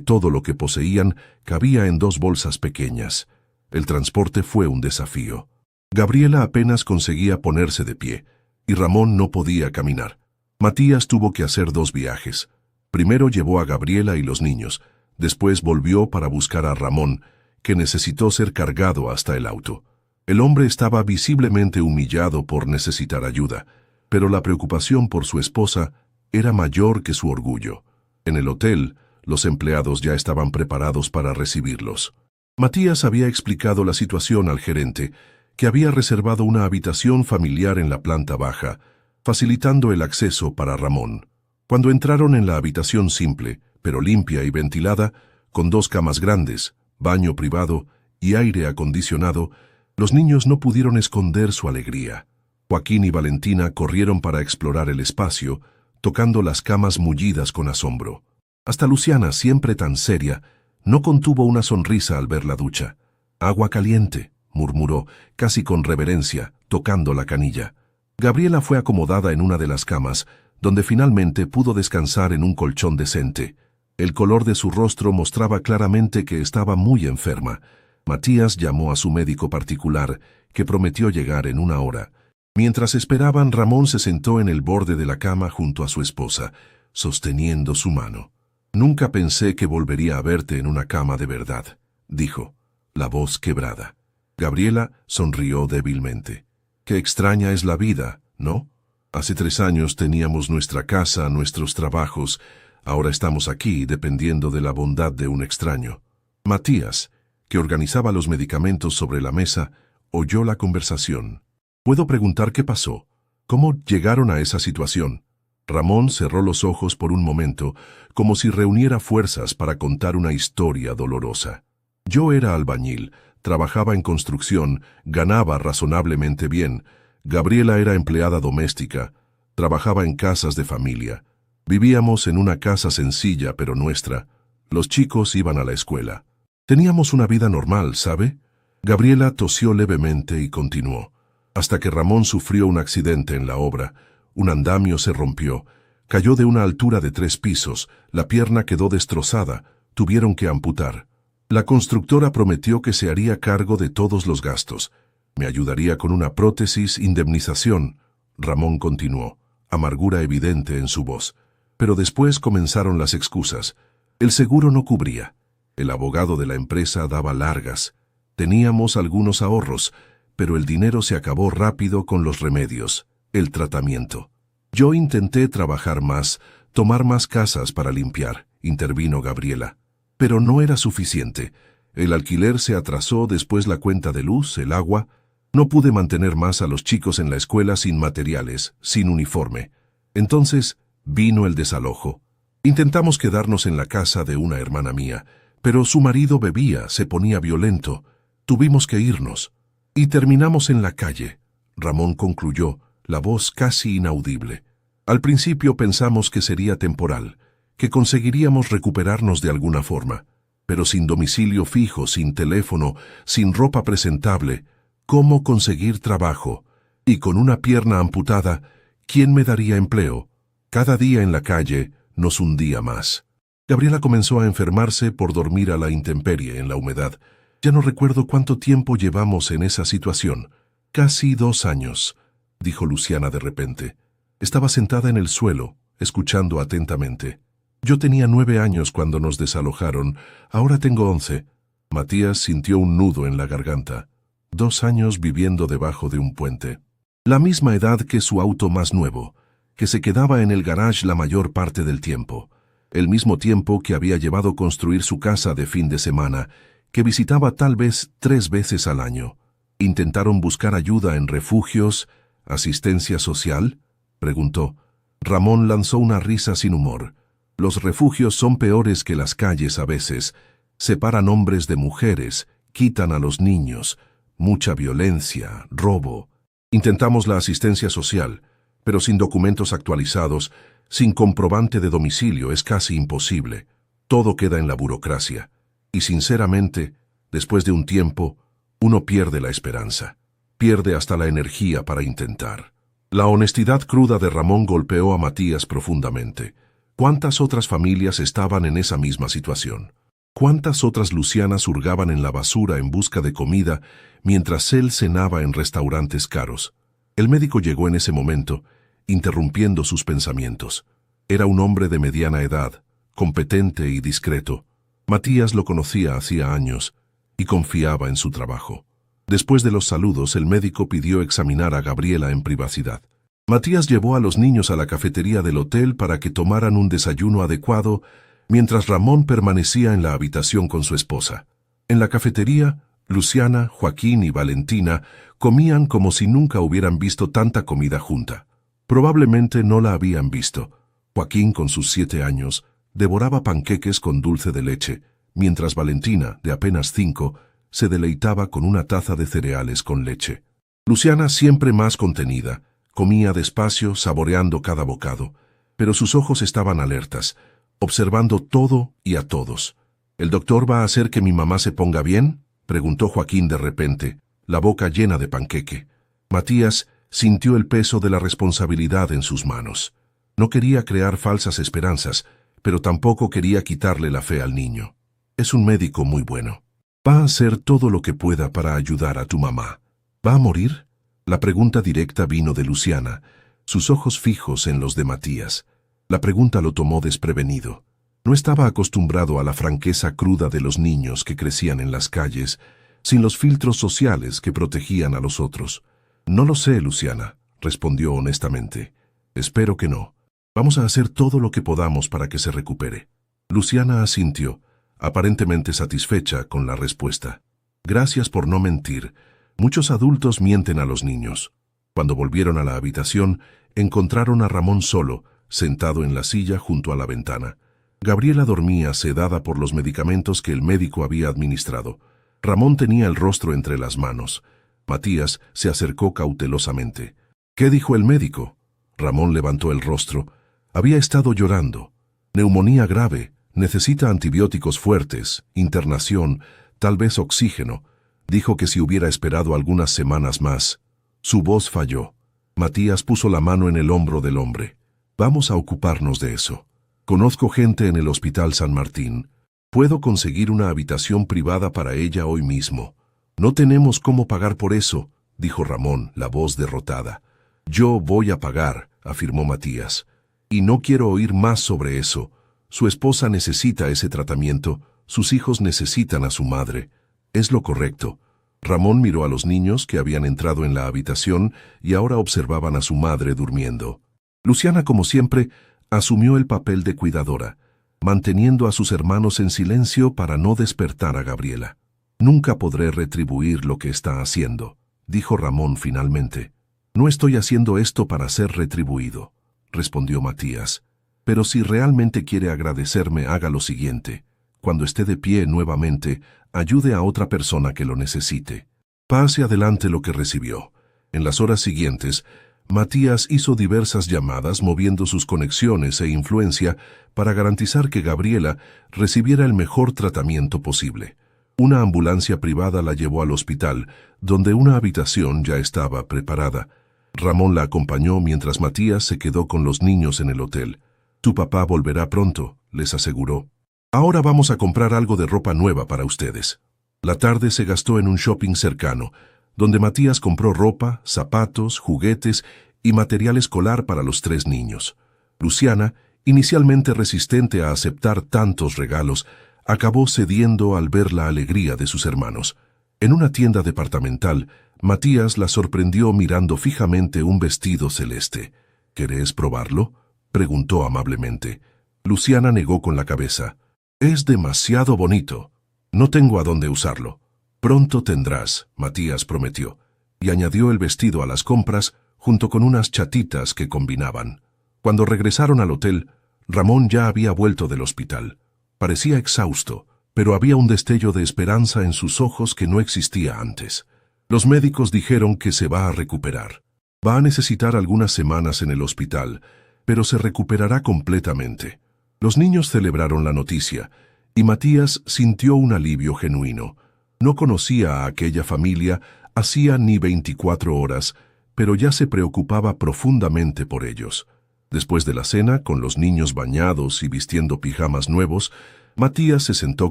A: todo lo que poseían cabía en 2 bolsas pequeñas. El transporte fue un desafío. Gabriela apenas conseguía ponerse de pie, y Ramón no podía caminar. Matías tuvo que hacer 2 viajes. Primero llevó a Gabriela y los niños, después volvió para buscar a Ramón, que necesitó ser cargado hasta el auto. El hombre estaba visiblemente humillado por necesitar ayuda, pero la preocupación por su esposa era mayor que su orgullo. En el hotel, los empleados ya estaban preparados para recibirlos. Matías había explicado la situación al gerente, que había reservado una habitación familiar en la planta baja, facilitando el acceso para Ramón. Cuando entraron en la habitación simple, pero limpia y ventilada, con 2 camas grandes, baño privado y aire acondicionado, los niños no pudieron esconder su alegría. Joaquín y Valentina corrieron para explorar el espacio, tocando las camas mullidas con asombro. Hasta Luciana, siempre tan seria, no contuvo una sonrisa al ver la ducha. «Agua caliente», murmuró, casi con reverencia, tocando la canilla. Gabriela fue acomodada en una de las camas, donde finalmente pudo descansar en un colchón decente. El color de su rostro mostraba claramente que estaba muy enferma. Matías llamó a su médico particular, que prometió llegar en 1 hora. Mientras esperaban, Ramón se sentó en el borde de la cama junto a su esposa, sosteniendo su mano. «Nunca pensé que volvería a verte en una cama de verdad», dijo, la voz quebrada. Gabriela sonrió débilmente. «Qué extraña es la vida, ¿no? Hace 3 años teníamos nuestra casa, nuestros trabajos. Ahora estamos aquí dependiendo de la bondad de un extraño». Matías, que organizaba los medicamentos sobre la mesa, oyó la conversación. «¿Puedo preguntar qué pasó? ¿Cómo llegaron a esa situación?» Ramón cerró los ojos por un momento, como si reuniera fuerzas para contar una historia dolorosa. «Yo era albañil, trabajaba en construcción, ganaba razonablemente bien. Gabriela era empleada doméstica, trabajaba en casas de familia. Vivíamos en una casa sencilla pero nuestra. Los chicos iban a la escuela. Teníamos una vida normal, ¿sabe?» Gabriela tosió levemente y continuó. Hasta que Ramón sufrió un accidente en la obra. Un andamio se rompió. Cayó de una altura de 3 pisos. La pierna quedó destrozada. Tuvieron que amputar. La constructora prometió que se haría cargo de todos los gastos. Me ayudaría con una prótesis, indemnización. Ramón continuó, amargura evidente en su voz. Pero después comenzaron las excusas. El seguro no cubría. El abogado de la empresa daba largas. Teníamos algunos ahorros, pero el dinero se acabó rápido con los remedios, el tratamiento. Yo intenté trabajar más, tomar más casas para limpiar, intervino Gabriela. Pero no era suficiente. El alquiler se atrasó, después la cuenta de luz, el agua. No pude mantener más a los chicos en la escuela sin materiales, sin uniforme. Entonces vino el desalojo. Intentamos quedarnos en la casa de una hermana mía, pero su marido bebía, se ponía violento. Tuvimos que irnos. Y terminamos en la calle. Ramón concluyó, la voz casi inaudible. Al principio pensamos que sería temporal, que conseguiríamos recuperarnos de alguna forma, pero sin domicilio fijo, sin teléfono, sin ropa presentable, cómo conseguir trabajo, y con una pierna amputada, ¿quién me daría empleo? Cada día en la calle nos hundía más. Gabriela comenzó a enfermarse por dormir a la intemperie en la humedad. Ya no recuerdo cuánto tiempo llevamos en esa situación. Casi 2 años, dijo Luciana de repente. Estaba sentada en el suelo, escuchando atentamente. Yo tenía 9 años cuando nos desalojaron, ahora tengo 11. Matías sintió un nudo en la garganta. 2 años viviendo debajo de un puente. La misma edad que su auto más nuevo, que se quedaba en el garage la mayor parte del tiempo. El mismo tiempo que había llevado construir su casa de fin de semana, que visitaba tal vez 3 veces al año. ¿Intentaron buscar ayuda en refugios, asistencia social?, preguntó. Ramón lanzó una risa sin humor. Los refugios son peores que las calles a veces. Separan hombres de mujeres, quitan a los niños. Mucha violencia, robo. Intentamos la asistencia social, pero sin documentos actualizados, sin comprobante de domicilio es casi imposible. Todo queda en la burocracia. Y sinceramente, después de un tiempo, uno pierde la esperanza. Pierde hasta la energía para intentar. La honestidad cruda de Ramón golpeó a Matías profundamente. ¿Cuántas otras familias estaban en esa misma situación? ¿Cuántas otras Lucianas hurgaban en la basura en busca de comida mientras él cenaba en restaurantes caros? El médico llegó en ese momento, interrumpiendo sus pensamientos. Era un hombre de mediana edad, competente y discreto. Matías lo conocía hacía años y confiaba en su trabajo. Después de los saludos, el médico pidió examinar a Gabriela en privacidad. Matías llevó a los niños a la cafetería del hotel para que tomaran un desayuno adecuado, mientras Ramón permanecía en la habitación con su esposa. En la cafetería, Luciana, Joaquín y Valentina comían como si nunca hubieran visto tanta comida junta. Probablemente no la habían visto. Joaquín, con sus 7 años, devoraba panqueques con dulce de leche, mientras Valentina, de apenas 5, se deleitaba con una taza de cereales con leche. Luciana, siempre más contenida, comía despacio, saboreando cada bocado, pero sus ojos estaban alertas, observando todo y a todos. ¿El doctor va a hacer que mi mamá se ponga bien?, preguntó Joaquín de repente, la boca llena de panqueque. Matías sintió el peso de la responsabilidad en sus manos. No quería crear falsas esperanzas, pero tampoco quería quitarle la fe al niño. Es un médico muy bueno. Va a hacer todo lo que pueda para ayudar a tu mamá. ¿Va a morir? La pregunta directa vino de Luciana, sus ojos fijos en los de Matías. La pregunta lo tomó desprevenido. No estaba acostumbrado a la franqueza cruda de los niños que crecían en las calles, sin los filtros sociales que protegían a los otros. No lo sé, Luciana, respondió honestamente. Espero que no. Vamos a hacer todo lo que podamos para que se recupere. Luciana asintió, aparentemente satisfecha con la respuesta. Gracias por no mentir. Muchos adultos mienten a los niños. Cuando volvieron a la habitación, encontraron a Ramón solo, sentado en la silla junto a la ventana. Gabriela dormía sedada por los medicamentos que el médico había administrado. Ramón tenía el rostro entre las manos. Matías se acercó cautelosamente. ¿Qué dijo el médico? Ramón levantó el rostro. Había estado llorando. Neumonía grave. Necesita antibióticos fuertes, internación, tal vez oxígeno. Dijo que si hubiera esperado algunas semanas más. Su voz falló. Matías puso la mano en el hombro del hombre. Vamos a ocuparnos de eso. Conozco gente en el Hospital San Martín. Puedo conseguir una habitación privada para ella hoy mismo. No tenemos cómo pagar por eso, dijo Ramón, la voz derrotada. Yo voy a pagar, afirmó Matías. Y no quiero oír más sobre eso. Su esposa necesita ese tratamiento, sus hijos necesitan a su madre. Es lo correcto. Ramón miró a los niños que habían entrado en la habitación y ahora observaban a su madre durmiendo. Luciana, como siempre, asumió el papel de cuidadora, manteniendo a sus hermanos en silencio para no despertar a Gabriela. Nunca podré retribuir lo que está haciendo, dijo Ramón finalmente. No estoy haciendo esto para ser retribuido, respondió Matías. Pero si realmente quiere agradecerme, haga lo siguiente. Cuando esté de pie nuevamente, ayude a otra persona que lo necesite. Pase adelante lo que recibió. En las horas siguientes, Matías hizo diversas llamadas moviendo sus conexiones e influencia para garantizar que Gabriela recibiera el mejor tratamiento posible. Una ambulancia privada la llevó al hospital, donde una habitación ya estaba preparada. Ramón la acompañó mientras Matías se quedó con los niños en el hotel. «Tu papá volverá pronto», les aseguró. «Ahora vamos a comprar algo de ropa nueva para ustedes». La tarde se gastó en un shopping cercano, donde Matías compró ropa, zapatos, juguetes y material escolar para los 3 niños. Luciana, inicialmente resistente a aceptar tantos regalos, acabó cediendo al ver la alegría de sus hermanos. En una tienda departamental, Matías la sorprendió mirando fijamente un vestido celeste. «¿Querés probarlo?», preguntó amablemente. Luciana negó con la cabeza. «Es demasiado bonito. No tengo a dónde usarlo». «Pronto tendrás», Matías prometió, y añadió el vestido a las compras junto con unas chatitas que combinaban. Cuando regresaron al hotel, Ramón ya había vuelto del hospital. Parecía exhausto, pero había un destello de esperanza en sus ojos que no existía antes. Los médicos dijeron que se va a recuperar. Va a necesitar algunas semanas en el hospital, pero se recuperará completamente. Los niños celebraron la noticia, y Matías sintió un alivio genuino. No conocía a aquella familia hacía ni 24 horas, pero ya se preocupaba profundamente por ellos. Después de la cena, con los niños bañados y vistiendo pijamas nuevos, Matías se sentó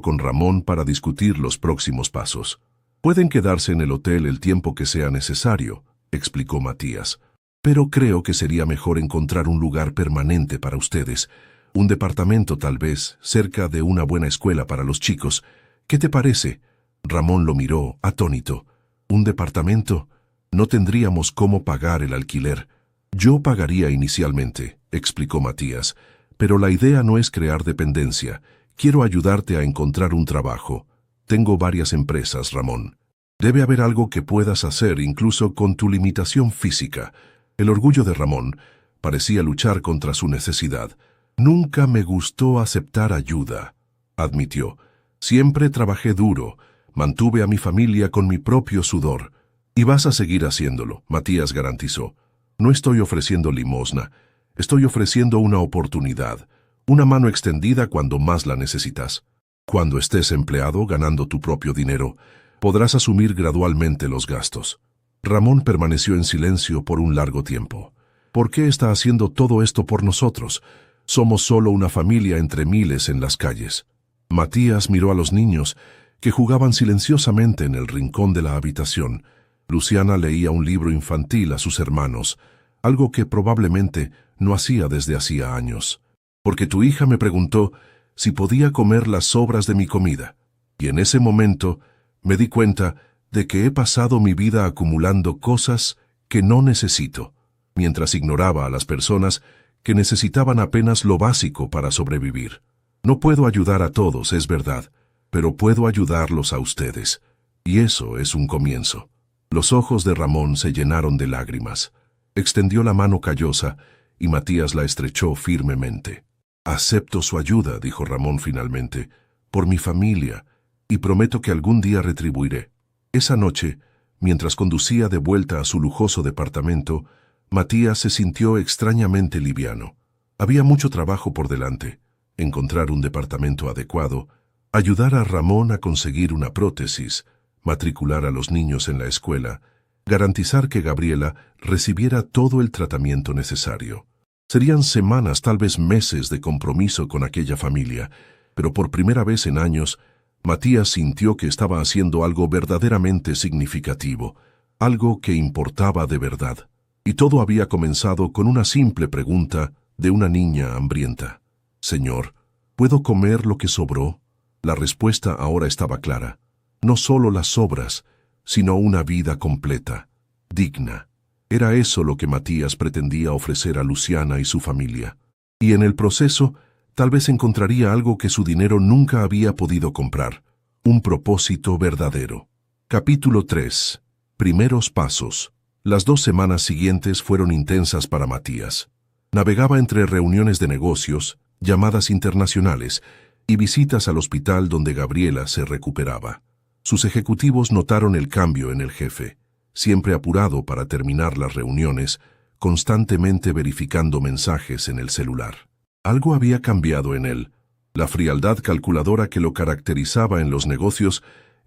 A: con Ramón para discutir los próximos pasos. «Pueden quedarse en el hotel el tiempo que sea necesario», explicó Matías. «Pero creo que sería mejor encontrar un lugar permanente para ustedes. Un departamento tal vez, cerca de una buena escuela para los chicos. ¿Qué te parece?» Ramón lo miró, atónito. «¿Un departamento? No tendríamos cómo pagar el alquiler». «Yo pagaría inicialmente», explicó Matías, «pero la idea no es crear dependencia. Quiero ayudarte a encontrar un trabajo. Tengo varias empresas, Ramón. Debe haber algo que puedas hacer incluso con tu limitación física». El orgullo de Ramón parecía luchar contra su necesidad. «Nunca me gustó aceptar ayuda», admitió. «Siempre trabajé duro, mantuve a mi familia con mi propio sudor». «Y vas a seguir haciéndolo», Matías garantizó. «No estoy ofreciendo limosna, estoy ofreciendo una oportunidad, una mano extendida cuando más la necesitas. Cuando estés empleado, ganando tu propio dinero, podrás asumir gradualmente los gastos». Ramón permaneció en silencio por un largo tiempo. «¿Por qué está haciendo todo esto por nosotros? Somos solo una familia entre miles en las calles». Matías miró a los niños, que jugaban silenciosamente en el rincón de la habitación. Luciana leía un libro infantil a sus hermanos, algo que probablemente no hacía desde hacía años. «Porque tu hija me preguntó si podía comer las sobras de mi comida, y en ese momento me di cuenta de que he pasado mi vida acumulando cosas que no necesito, mientras ignoraba a las personas que necesitaban apenas lo básico para sobrevivir. No puedo ayudar a todos, es verdad, pero puedo ayudarlos a ustedes, y eso es un comienzo». Los ojos de Ramón se llenaron de lágrimas. Extendió la mano callosa y Matías la estrechó firmemente. «Acepto su ayuda», dijo Ramón finalmente, «por mi familia, y prometo que algún día retribuiré». Esa noche, mientras conducía de vuelta a su lujoso departamento, Matías se sintió extrañamente liviano. Había mucho trabajo por delante: encontrar un departamento adecuado, ayudar a Ramón a conseguir una prótesis, matricular a los niños en la escuela, garantizar que Gabriela recibiera todo el tratamiento necesario. Serían semanas, tal vez meses de compromiso con aquella familia, pero por primera vez en años, Matías sintió que estaba haciendo algo verdaderamente significativo, algo que importaba de verdad. Y todo había comenzado con una simple pregunta de una niña hambrienta. «Señor, ¿puedo comer lo que sobró?». La respuesta ahora estaba clara. No solo las sobras, sino una vida completa, digna. Era eso lo que Matías pretendía ofrecer a Luciana y su familia. Y en el proceso, tal vez encontraría algo que su dinero nunca había podido comprar: un propósito verdadero. Capítulo 3. Primeros pasos. Las 2 semanas siguientes fueron intensas para Matías. Navegaba entre reuniones de negocios, llamadas internacionales y visitas al hospital donde Gabriela se recuperaba. Sus ejecutivos notaron el cambio en el jefe, siempre apurado para terminar las reuniones, constantemente verificando mensajes en el celular. Algo había cambiado en él. La frialdad calculadora que lo caracterizaba en los negocios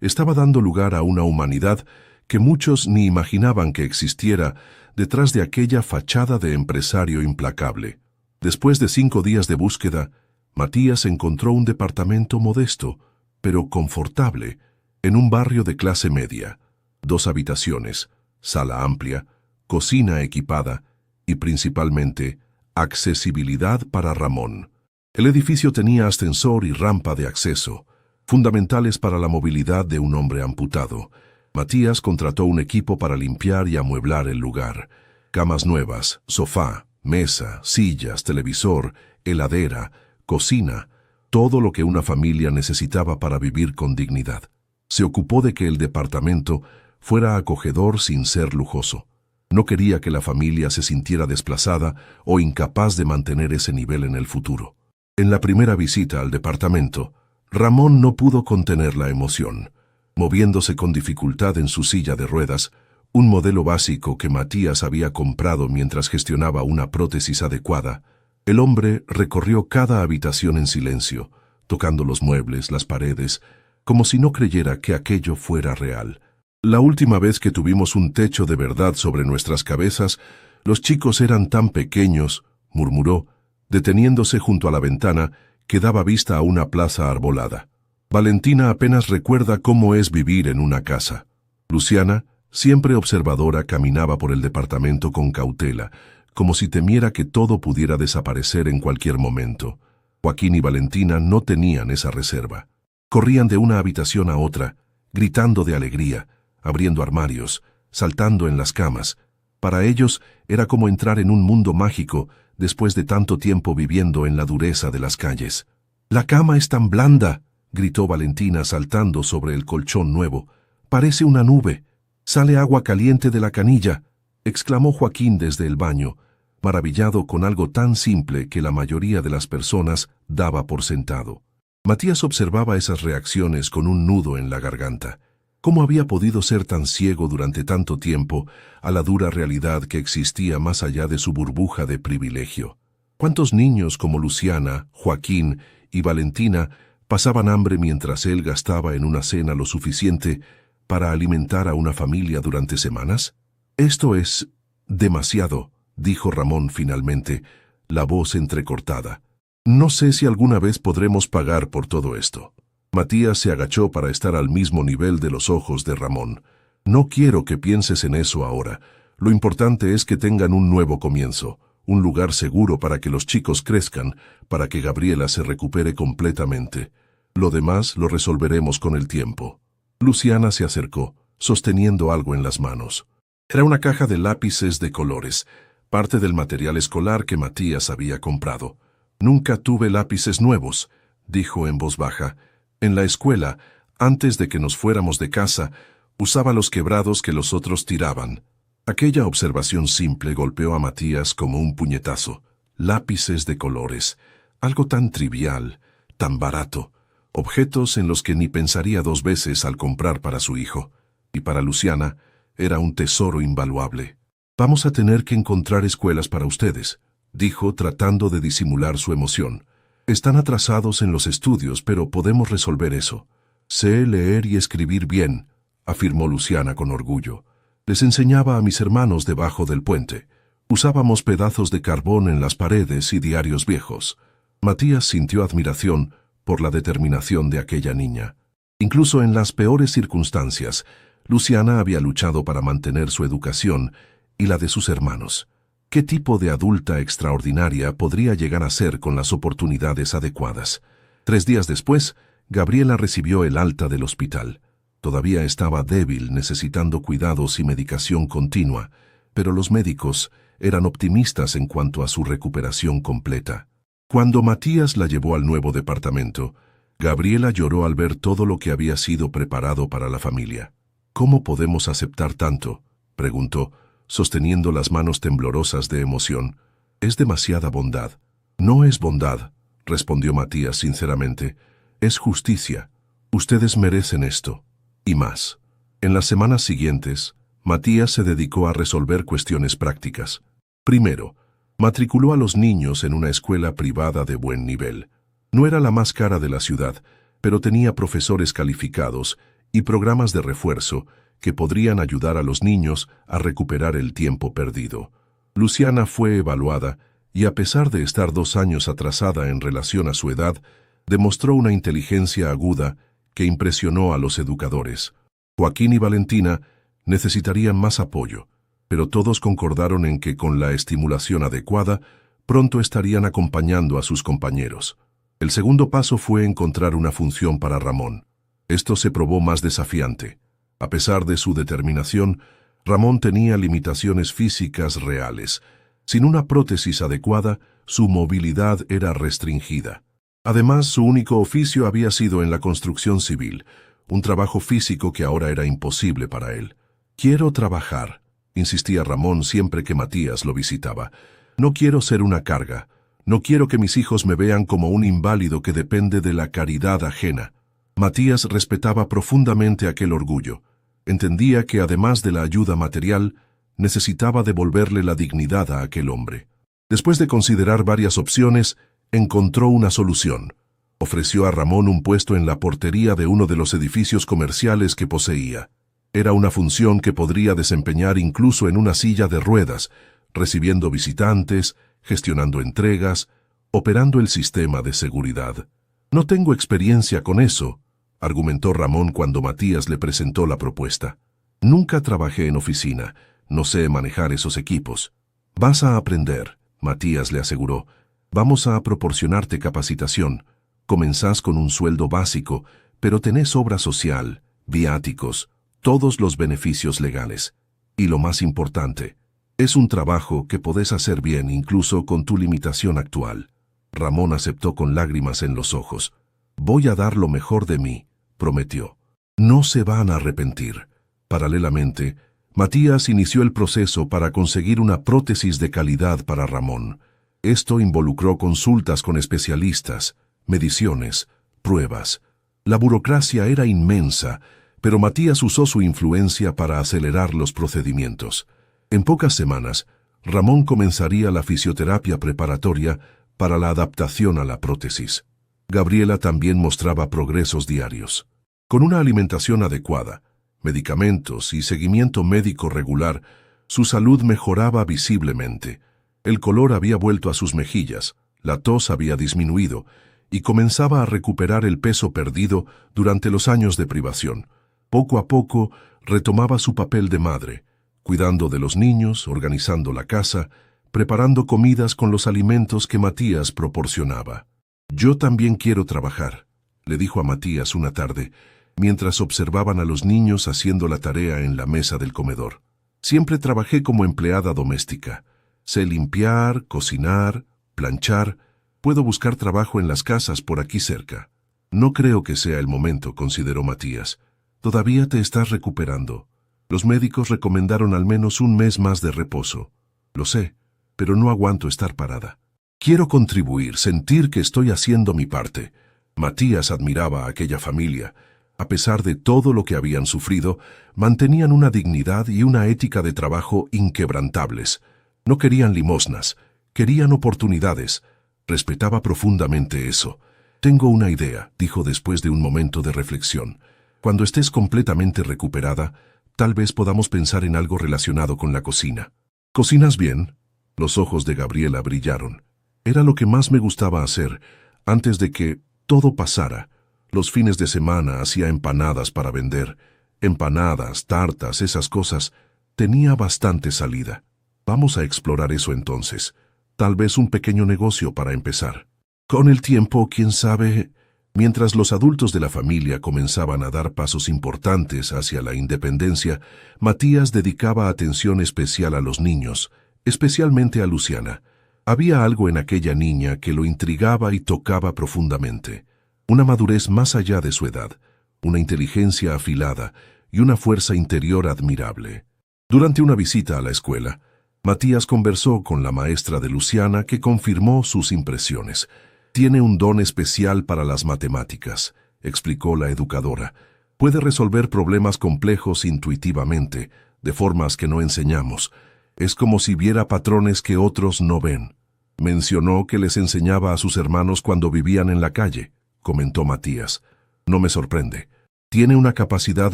A: estaba dando lugar a una humanidad que muchos ni imaginaban que existiera detrás de aquella fachada de empresario implacable. Después de 5 días de búsqueda, Matías encontró un departamento modesto, pero confortable, en un barrio de clase media. 2 habitaciones, sala amplia, cocina equipada y principalmente accesibilidad para Ramón. El edificio tenía ascensor y rampa de acceso, fundamentales para la movilidad de un hombre amputado. Matías contrató un equipo para limpiar y amueblar el lugar. Camas nuevas, sofá, mesa, sillas, televisor, heladera, cocina, todo lo que una familia necesitaba para vivir con dignidad. Se ocupó de que el departamento fuera acogedor sin ser lujoso. No quería que la familia se sintiera desplazada o incapaz de mantener ese nivel en el futuro. En la primera visita al departamento, Ramón no pudo contener la emoción. Moviéndose con dificultad en su silla de ruedas, un modelo básico que Matías había comprado mientras gestionaba una prótesis adecuada, el hombre recorrió cada habitación en silencio, tocando los muebles, las paredes, como si no creyera que aquello fuera real. La última vez que tuvimos un techo de verdad sobre nuestras cabezas, los chicos eran tan pequeños, murmuró, deteniéndose junto a la ventana que daba vista a una plaza arbolada. Valentina apenas recuerda cómo es vivir en una casa. Luciana, siempre observadora, caminaba por el departamento con cautela, como si temiera que todo pudiera desaparecer en cualquier momento. Joaquín y Valentina no tenían esa reserva. Corrían de una habitación a otra, gritando de alegría, abriendo armarios, saltando en las camas. Para ellos era como entrar en un mundo mágico después de tanto tiempo viviendo en la dureza de las calles. «La cama es tan blanda», gritó Valentina saltando sobre el colchón nuevo. «Parece una nube. Sale agua caliente de la canilla», exclamó Joaquín desde el baño, maravillado con algo tan simple que la mayoría de las personas daba por sentado. Matías observaba esas reacciones con un nudo en la garganta. ¿Cómo había podido ser tan ciego durante tanto tiempo a la dura realidad que existía más allá de su burbuja de privilegio? ¿Cuántos niños como Luciana, Joaquín y Valentina pasaban hambre mientras él gastaba en una cena lo suficiente para alimentar a una familia durante semanas? «Esto es demasiado», dijo Ramón finalmente, la voz entrecortada. «No sé si alguna vez podremos pagar por todo esto». Matías se agachó para estar al mismo nivel de los ojos de Ramón. «No quiero que pienses en eso ahora. Lo importante es que tengan un nuevo comienzo, un lugar seguro para que los chicos crezcan, para que Gabriela se recupere completamente. Lo demás lo resolveremos con el tiempo». Luciana se acercó, sosteniendo algo en las manos. Era una caja de lápices de colores, parte del material escolar que Matías había comprado. «Nunca tuve lápices nuevos», dijo en voz baja. «En la escuela, antes de que nos fuéramos de casa, usaba los quebrados que los otros tiraban». Aquella observación simple golpeó a Matías como un puñetazo. Lápices de colores, algo tan trivial, tan barato, objetos en los que ni pensaría 2 veces al comprar para su hijo. Y para Luciana, era un tesoro invaluable. «Vamos a tener que encontrar escuelas para ustedes», dijo tratando de disimular su emoción. «Están atrasados en los estudios, pero podemos resolver eso». «Sé leer y escribir bien», afirmó Luciana con orgullo. «Les enseñaba a mis hermanos debajo del puente. Usábamos pedazos de carbón en las paredes y diarios viejos». Matías sintió admiración por la determinación de aquella niña. Incluso en las peores circunstancias, Luciana había luchado para mantener su educación y la de sus hermanos. ¿Qué tipo de adulta extraordinaria podría llegar a ser con las oportunidades adecuadas? 3 días después, Gabriela recibió el alta del hospital. Todavía estaba débil, necesitando cuidados y medicación continua, pero los médicos eran optimistas en cuanto a su recuperación completa. Cuando Matías la llevó al nuevo departamento, Gabriela lloró al ver todo lo que había sido preparado para la familia. «¿Cómo podemos aceptar tanto?», preguntó, sosteniendo las manos temblorosas de emoción. «Es demasiada bondad». «No es bondad», respondió Matías sinceramente. «Es justicia. Ustedes merecen esto. Y más». En las semanas siguientes, Matías se dedicó a resolver cuestiones prácticas. Primero, matriculó a los niños en una escuela privada de buen nivel. No era la más cara de la ciudad, pero tenía profesores calificados y programas de refuerzo que podrían ayudar a los niños a recuperar el tiempo perdido. Luciana fue evaluada y, a pesar de estar 2 años atrasada en relación a su edad, demostró una inteligencia aguda que impresionó a los educadores. Joaquín y Valentina necesitarían más apoyo, pero todos concordaron en que con la estimulación adecuada pronto estarían acompañando a sus compañeros. El segundo paso fue encontrar una función para Ramón. Esto se probó más desafiante. A pesar de su determinación, Ramón tenía limitaciones físicas reales. Sin una prótesis adecuada, su movilidad era restringida. Además, su único oficio había sido en la construcción civil, un trabajo físico que ahora era imposible para él. «Quiero trabajar», insistía Ramón siempre que Matías lo visitaba. «No quiero ser una carga. No quiero que mis hijos me vean como un inválido que depende de la caridad ajena». Matías respetaba profundamente aquel orgullo. Entendía que además de la ayuda material, necesitaba devolverle la dignidad a aquel hombre. Después de considerar varias opciones, encontró una solución. Ofreció a Ramón un puesto en la portería de uno de los edificios comerciales que poseía. Era una función que podría desempeñar incluso en una silla de ruedas, recibiendo visitantes, gestionando entregas, operando el sistema de seguridad. «No tengo experiencia con eso», argumentó Ramón cuando Matías le presentó la propuesta. «Nunca trabajé en oficina, no sé manejar esos equipos». «Vas a aprender», Matías le aseguró. «Vamos a proporcionarte capacitación. Comenzás con un sueldo básico, pero tenés obra social, viáticos, todos los beneficios legales. Y lo más importante, es un trabajo que podés hacer bien incluso con tu limitación actual». Ramón aceptó con lágrimas en los ojos. «Voy a dar lo mejor de mí», prometió. No se van a arrepentir. Paralelamente, Matías inició el proceso para conseguir una prótesis de calidad para Ramón. Esto involucró consultas con especialistas, mediciones, pruebas. La burocracia era inmensa, pero Matías usó su influencia para acelerar los procedimientos. En pocas semanas, Ramón comenzaría la fisioterapia preparatoria para la adaptación a la prótesis. Gabriela también mostraba progresos diarios. Con una alimentación adecuada, medicamentos y seguimiento médico regular, su salud mejoraba visiblemente. El color había vuelto a sus mejillas, la tos había disminuido y comenzaba a recuperar el peso perdido durante los años de privación. Poco a poco retomaba su papel de madre, cuidando de los niños, organizando la casa, preparando comidas con los alimentos que Matías proporcionaba. «Yo también quiero trabajar», le dijo a Matías una tarde, mientras observaban a los niños haciendo la tarea en la mesa del comedor. «Siempre trabajé como empleada doméstica. Sé limpiar, cocinar, planchar. Puedo buscar trabajo en las casas por aquí cerca». «No creo que sea el momento», consideró Matías. «Todavía te estás recuperando. Los médicos recomendaron al menos un mes más de reposo. Lo sé, pero no aguanto estar parada. Quiero contribuir, sentir que estoy haciendo mi parte». Matías admiraba a aquella familia. A pesar de todo lo que habían sufrido, mantenían una dignidad y una ética de trabajo inquebrantables. No querían limosnas, querían oportunidades. Respetaba profundamente eso. «Tengo una idea», dijo después de un momento de reflexión. «Cuando estés completamente recuperada, tal vez podamos pensar en algo relacionado con la cocina». «¿Cocinas bien?» Los ojos de Gabriela brillaron. «Era lo que más me gustaba hacer, antes de que todo pasara. Los fines de semana hacía empanadas para vender. Empanadas, tartas, esas cosas. Tenía bastante salida. Vamos a explorar eso entonces. Tal vez un pequeño negocio para empezar». Con el tiempo, quién sabe. Mientras los adultos de la familia comenzaban a dar pasos importantes hacia la independencia, Matías dedicaba atención especial a los niños, especialmente a Luciana. Había algo en aquella niña que lo intrigaba y tocaba profundamente. Una madurez más allá de su edad, una inteligencia afilada y una fuerza interior admirable. Durante una visita a la escuela, Matías conversó con la maestra de Luciana, que confirmó sus impresiones. «Tiene un don especial para las matemáticas», explicó la educadora. «Puede resolver problemas complejos intuitivamente, de formas que no enseñamos. Es como si viera patrones que otros no ven». «Mencionó que les enseñaba a sus hermanos cuando vivían en la calle», comentó Matías. «No me sorprende. Tiene una capacidad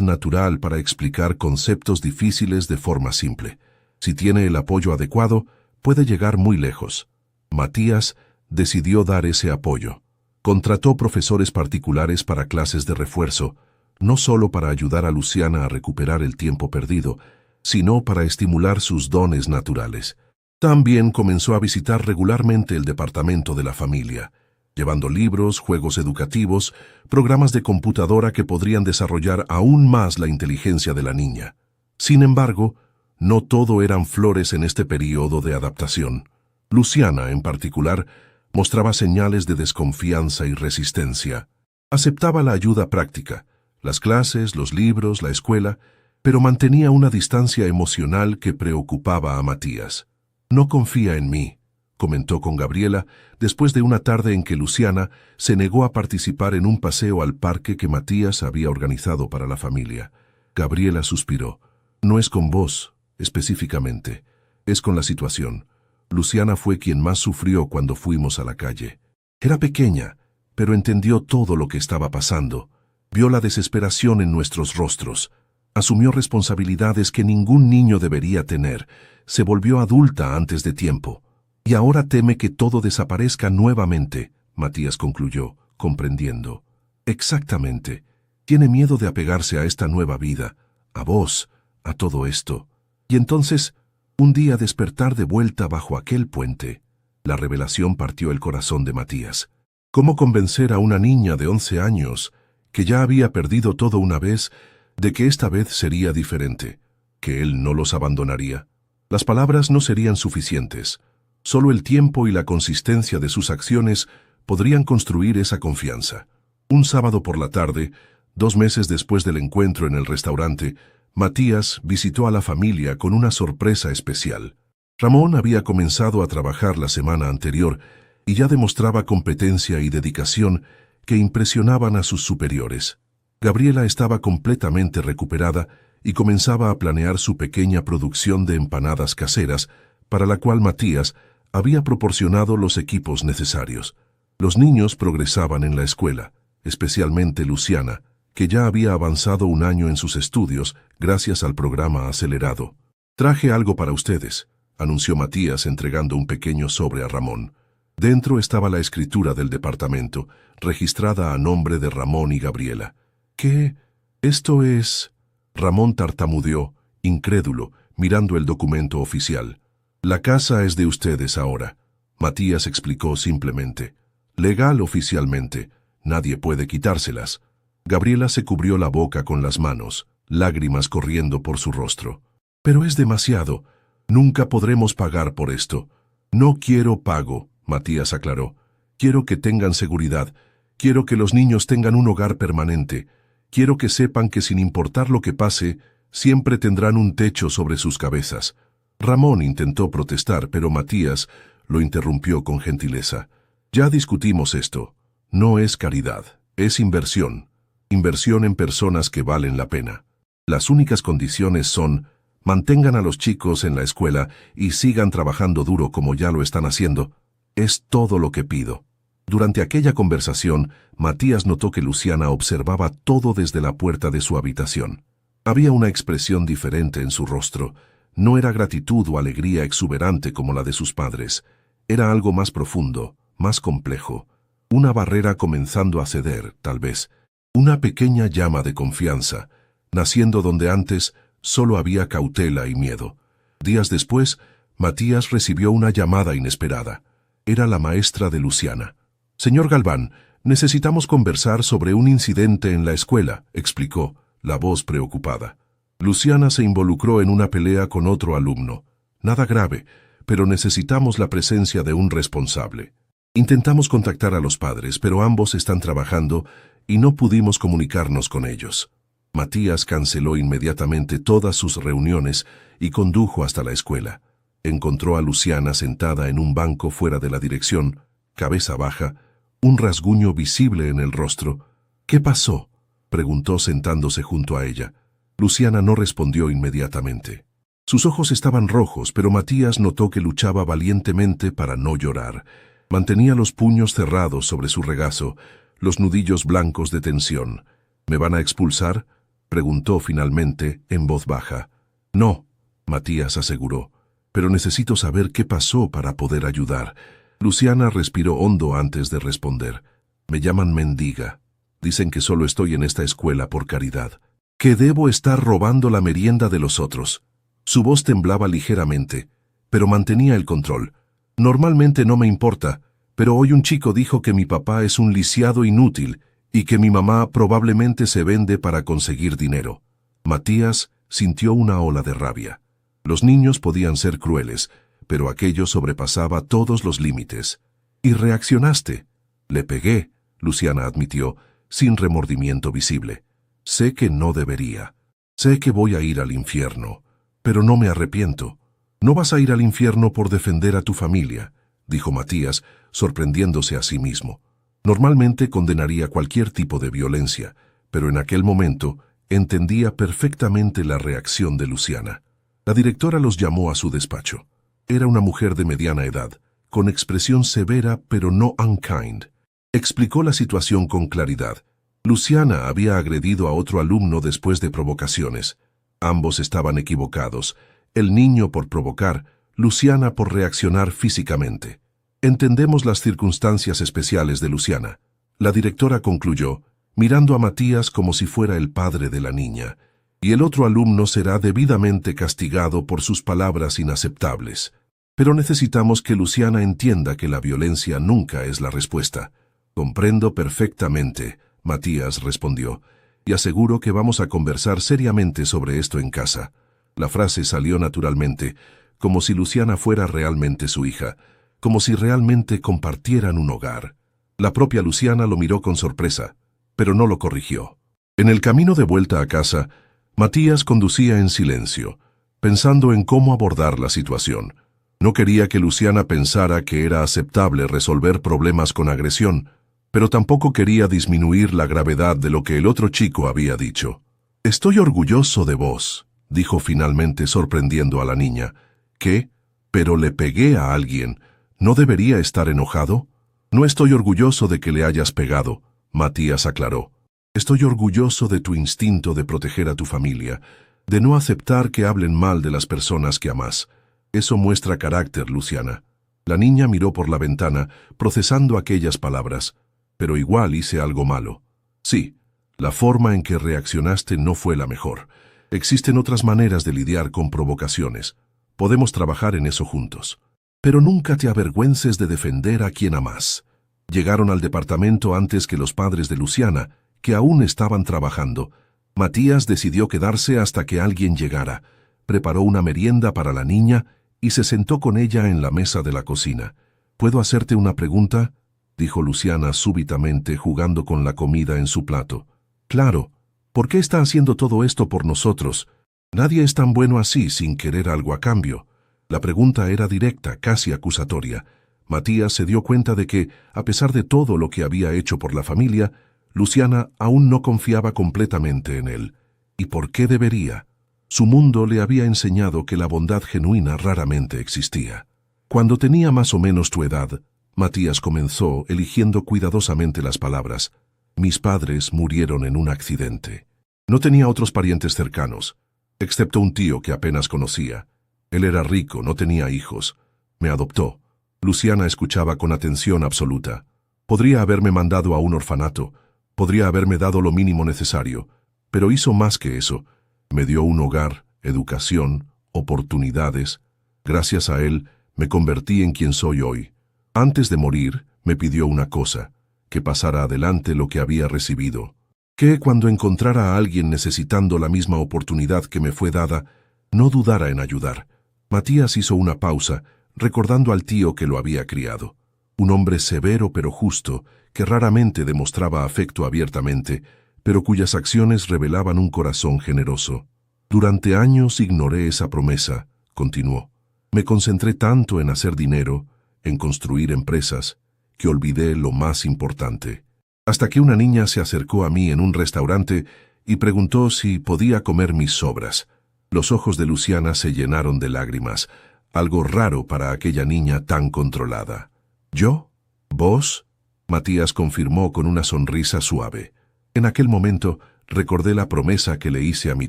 A: natural para explicar conceptos difíciles de forma simple. Si tiene el apoyo adecuado, puede llegar muy lejos. Matías decidió dar ese apoyo. Contrató profesores particulares para clases de refuerzo, no solo para ayudar a Luciana a recuperar el tiempo perdido, sino para estimular sus dones naturales. También comenzó a visitar regularmente el departamento de la familia, llevando libros, juegos educativos, programas de computadora que podrían desarrollar aún más la inteligencia de la niña. Sin embargo, no todo eran flores en este periodo de adaptación. Luciana, en particular, mostraba señales de desconfianza y resistencia. Aceptaba la ayuda práctica, las clases, los libros, la escuela, pero mantenía una distancia emocional que preocupaba a Matías. «No confía en mí», comentó con Gabriela después de una tarde en que Luciana se negó a participar en un paseo al parque que Matías había organizado para la familia. Gabriela suspiró. «No es con vos, específicamente. Es con la situación. Luciana fue quien más sufrió cuando fuimos a la calle. Era pequeña, pero entendió todo lo que estaba pasando. Vio la desesperación en nuestros rostros. Asumió responsabilidades que ningún niño debería tener. Se volvió adulta antes de tiempo. Y ahora teme que todo desaparezca nuevamente», Matías concluyó, comprendiendo. «Exactamente. Tiene miedo de apegarse a esta nueva vida, a vos, a todo esto. Y entonces, un día despertar de vuelta bajo aquel puente». La revelación partió el corazón de Matías. ¿Cómo convencer a una niña de 11 años, que ya había perdido todo una vez, de que esta vez sería diferente, que él no los abandonaría? Las palabras no serían suficientes. Solo el tiempo y la consistencia de sus acciones podrían construir esa confianza. Un sábado por la tarde, 2 meses después del encuentro en el restaurante, Matías visitó a la familia con una sorpresa especial. Ramón había comenzado a trabajar la semana anterior y ya demostraba competencia y dedicación que impresionaban a sus superiores. Gabriela estaba completamente recuperada y comenzaba a planear su pequeña producción de empanadas caseras, para la cual Matías había proporcionado los equipos necesarios. Los niños progresaban en la escuela, especialmente Luciana, que ya había avanzado un año en sus estudios gracias al programa acelerado. «Traje algo para ustedes», anunció Matías entregando un pequeño sobre a Ramón. Dentro estaba la escritura del departamento, registrada a nombre de Ramón y Gabriela. «¿Qué? Esto es...?» Ramón tartamudeó, incrédulo, mirando el documento oficial. «La casa es de ustedes ahora», Matías explicó simplemente. «Legal oficialmente, nadie puede quitárselas». Gabriela se cubrió la boca con las manos, lágrimas corriendo por su rostro. «Pero es demasiado. Nunca podremos pagar por esto». «No quiero pago», Matías aclaró. «Quiero que tengan seguridad. Quiero que los niños tengan un hogar permanente. Quiero que sepan que sin importar lo que pase, siempre tendrán un techo sobre sus cabezas». Ramón intentó protestar, pero Matías lo interrumpió con gentileza. «Ya discutimos esto. No es caridad, es inversión. Inversión en personas que valen la pena. Las únicas condiciones son: mantengan a los chicos en la escuela y sigan trabajando duro como ya lo están haciendo. Es todo lo que pido». Durante aquella conversación, Matías notó que Luciana observaba todo desde la puerta de su habitación. Había una expresión diferente en su rostro. No era gratitud o alegría exuberante como la de sus padres. Era algo más profundo, más complejo. Una barrera comenzando a ceder, tal vez. Una pequeña llama de confianza, naciendo donde antes solo había cautela y miedo. Días después, Matías recibió una llamada inesperada. Era la maestra de Luciana. «Señor Galván, necesitamos conversar sobre un incidente en la escuela», explicó, la voz preocupada. «Luciana se involucró en una pelea con otro alumno. Nada grave, pero necesitamos la presencia de un responsable. Intentamos contactar a los padres, pero ambos están trabajando y no pudimos comunicarnos con ellos». Matías canceló inmediatamente todas sus reuniones y condujo hasta la escuela. Encontró a Luciana sentada en un banco fuera de la dirección, cabeza baja, un rasguño visible en el rostro. «¿Qué pasó?», preguntó sentándose junto a ella. Luciana no respondió inmediatamente. Sus ojos estaban rojos, pero Matías notó que luchaba valientemente para no llorar. Mantenía los puños cerrados sobre su regazo, los nudillos blancos de tensión. ¿Me van a expulsar?, preguntó finalmente en voz baja. No, Matías aseguró, pero necesito saber qué pasó para poder ayudar. Luciana respiró hondo antes de responder. Me llaman mendiga. Dicen que solo estoy en esta escuela por caridad. Que debo estar robando la merienda de los otros. Su voz temblaba ligeramente, pero mantenía el control. Normalmente no me importa, pero hoy un chico dijo que mi papá es un lisiado inútil y que mi mamá probablemente se vende para conseguir dinero. Matías sintió una ola de rabia. Los niños podían ser crueles, pero aquello sobrepasaba todos los límites. Y reaccionaste. Le pegué, Luciana admitió, sin remordimiento visible. Sé que no debería. Sé que voy a ir al infierno, pero no me arrepiento. No vas a ir al infierno por defender a tu familia, dijo Matías, sorprendiéndose a sí mismo. Normalmente condenaría cualquier tipo de violencia, pero en aquel momento entendía perfectamente la reacción de Luciana. La directora los llamó a su despacho. Era una mujer de mediana edad, con expresión severa pero no unkind. Explicó la situación con claridad. Luciana había agredido a otro alumno después de provocaciones. Ambos estaban equivocados, el niño por provocar, Luciana por reaccionar físicamente. Entendemos las circunstancias especiales de Luciana. La directora concluyó, mirando a Matías como si fuera el padre de la niña, y el otro alumno será debidamente castigado por sus palabras inaceptables. Pero necesitamos que Luciana entienda que la violencia nunca es la respuesta. Comprendo perfectamente, Matías respondió, y aseguro que vamos a conversar seriamente sobre esto en casa. La frase salió naturalmente, como si Luciana fuera realmente su hija, como si realmente compartieran un hogar. La propia Luciana lo miró con sorpresa, pero no lo corrigió. En el camino de vuelta a casa, Matías conducía en silencio, pensando en cómo abordar la situación. No quería que Luciana pensara que era aceptable resolver problemas con agresión, pero tampoco quería disminuir la gravedad de lo que el otro chico había dicho. «Estoy orgulloso de vos», dijo finalmente sorprendiendo a la niña. «¿Qué? Pero le pegué a alguien. ¿No debería estar enojado?» «No estoy orgulloso de que le hayas pegado», Matías aclaró. «Estoy orgulloso de tu instinto de proteger a tu familia, de no aceptar que hablen mal de las personas que amás. Eso muestra carácter, Luciana». La niña miró por la ventana, procesando aquellas palabras. «Pero igual hice algo malo». «Sí, la forma en que reaccionaste no fue la mejor. Existen otras maneras de lidiar con provocaciones. Podemos trabajar en eso juntos. Pero nunca te avergüences de defender a quien amás». Llegaron al departamento antes que los padres de Luciana, que aún estaban trabajando. Matías decidió quedarse hasta que alguien llegara. Preparó una merienda para la niña y se sentó con ella en la mesa de la cocina. «¿Puedo hacerte una pregunta?», dijo Luciana súbitamente, jugando con la comida en su plato. «Claro. ¿Por qué está haciendo todo esto por nosotros? Nadie es tan bueno así sin querer algo a cambio». La pregunta era directa, casi acusatoria. Matías se dio cuenta de que, a pesar de todo lo que había hecho por la familia, Luciana aún no confiaba completamente en él. ¿Y por qué debería? Su mundo le había enseñado que la bondad genuina raramente existía. Cuando tenía más o menos tu edad, Matías comenzó, eligiendo cuidadosamente las palabras. «Mis padres murieron en un accidente. No tenía otros parientes cercanos, excepto un tío que apenas conocía. Él era rico, no tenía hijos. Me adoptó». Luciana escuchaba con atención absoluta. «Podría haberme mandado a un orfanato, podría haberme dado lo mínimo necesario, pero hizo más que eso. Me dio un hogar, educación, oportunidades. Gracias a él, me convertí en quien soy hoy. Antes de morir, me pidió una cosa, que pasara adelante lo que había recibido. Que cuando encontrara a alguien necesitando la misma oportunidad que me fue dada, no dudara en ayudar». Matías hizo una pausa, recordando al tío que lo había criado. Un hombre severo pero justo, que raramente demostraba afecto abiertamente, pero cuyas acciones revelaban un corazón generoso. «Durante años ignoré esa promesa», continuó. «Me concentré tanto en hacer dinero, en construir empresas, que olvidé lo más importante. Hasta que una niña se acercó a mí en un restaurante y preguntó si podía comer mis sobras». Los ojos de Luciana se llenaron de lágrimas, algo raro para aquella niña tan controlada. «¿Yo? ¿Vos?», Matías confirmó con una sonrisa suave. En aquel momento recordé la promesa que le hice a mi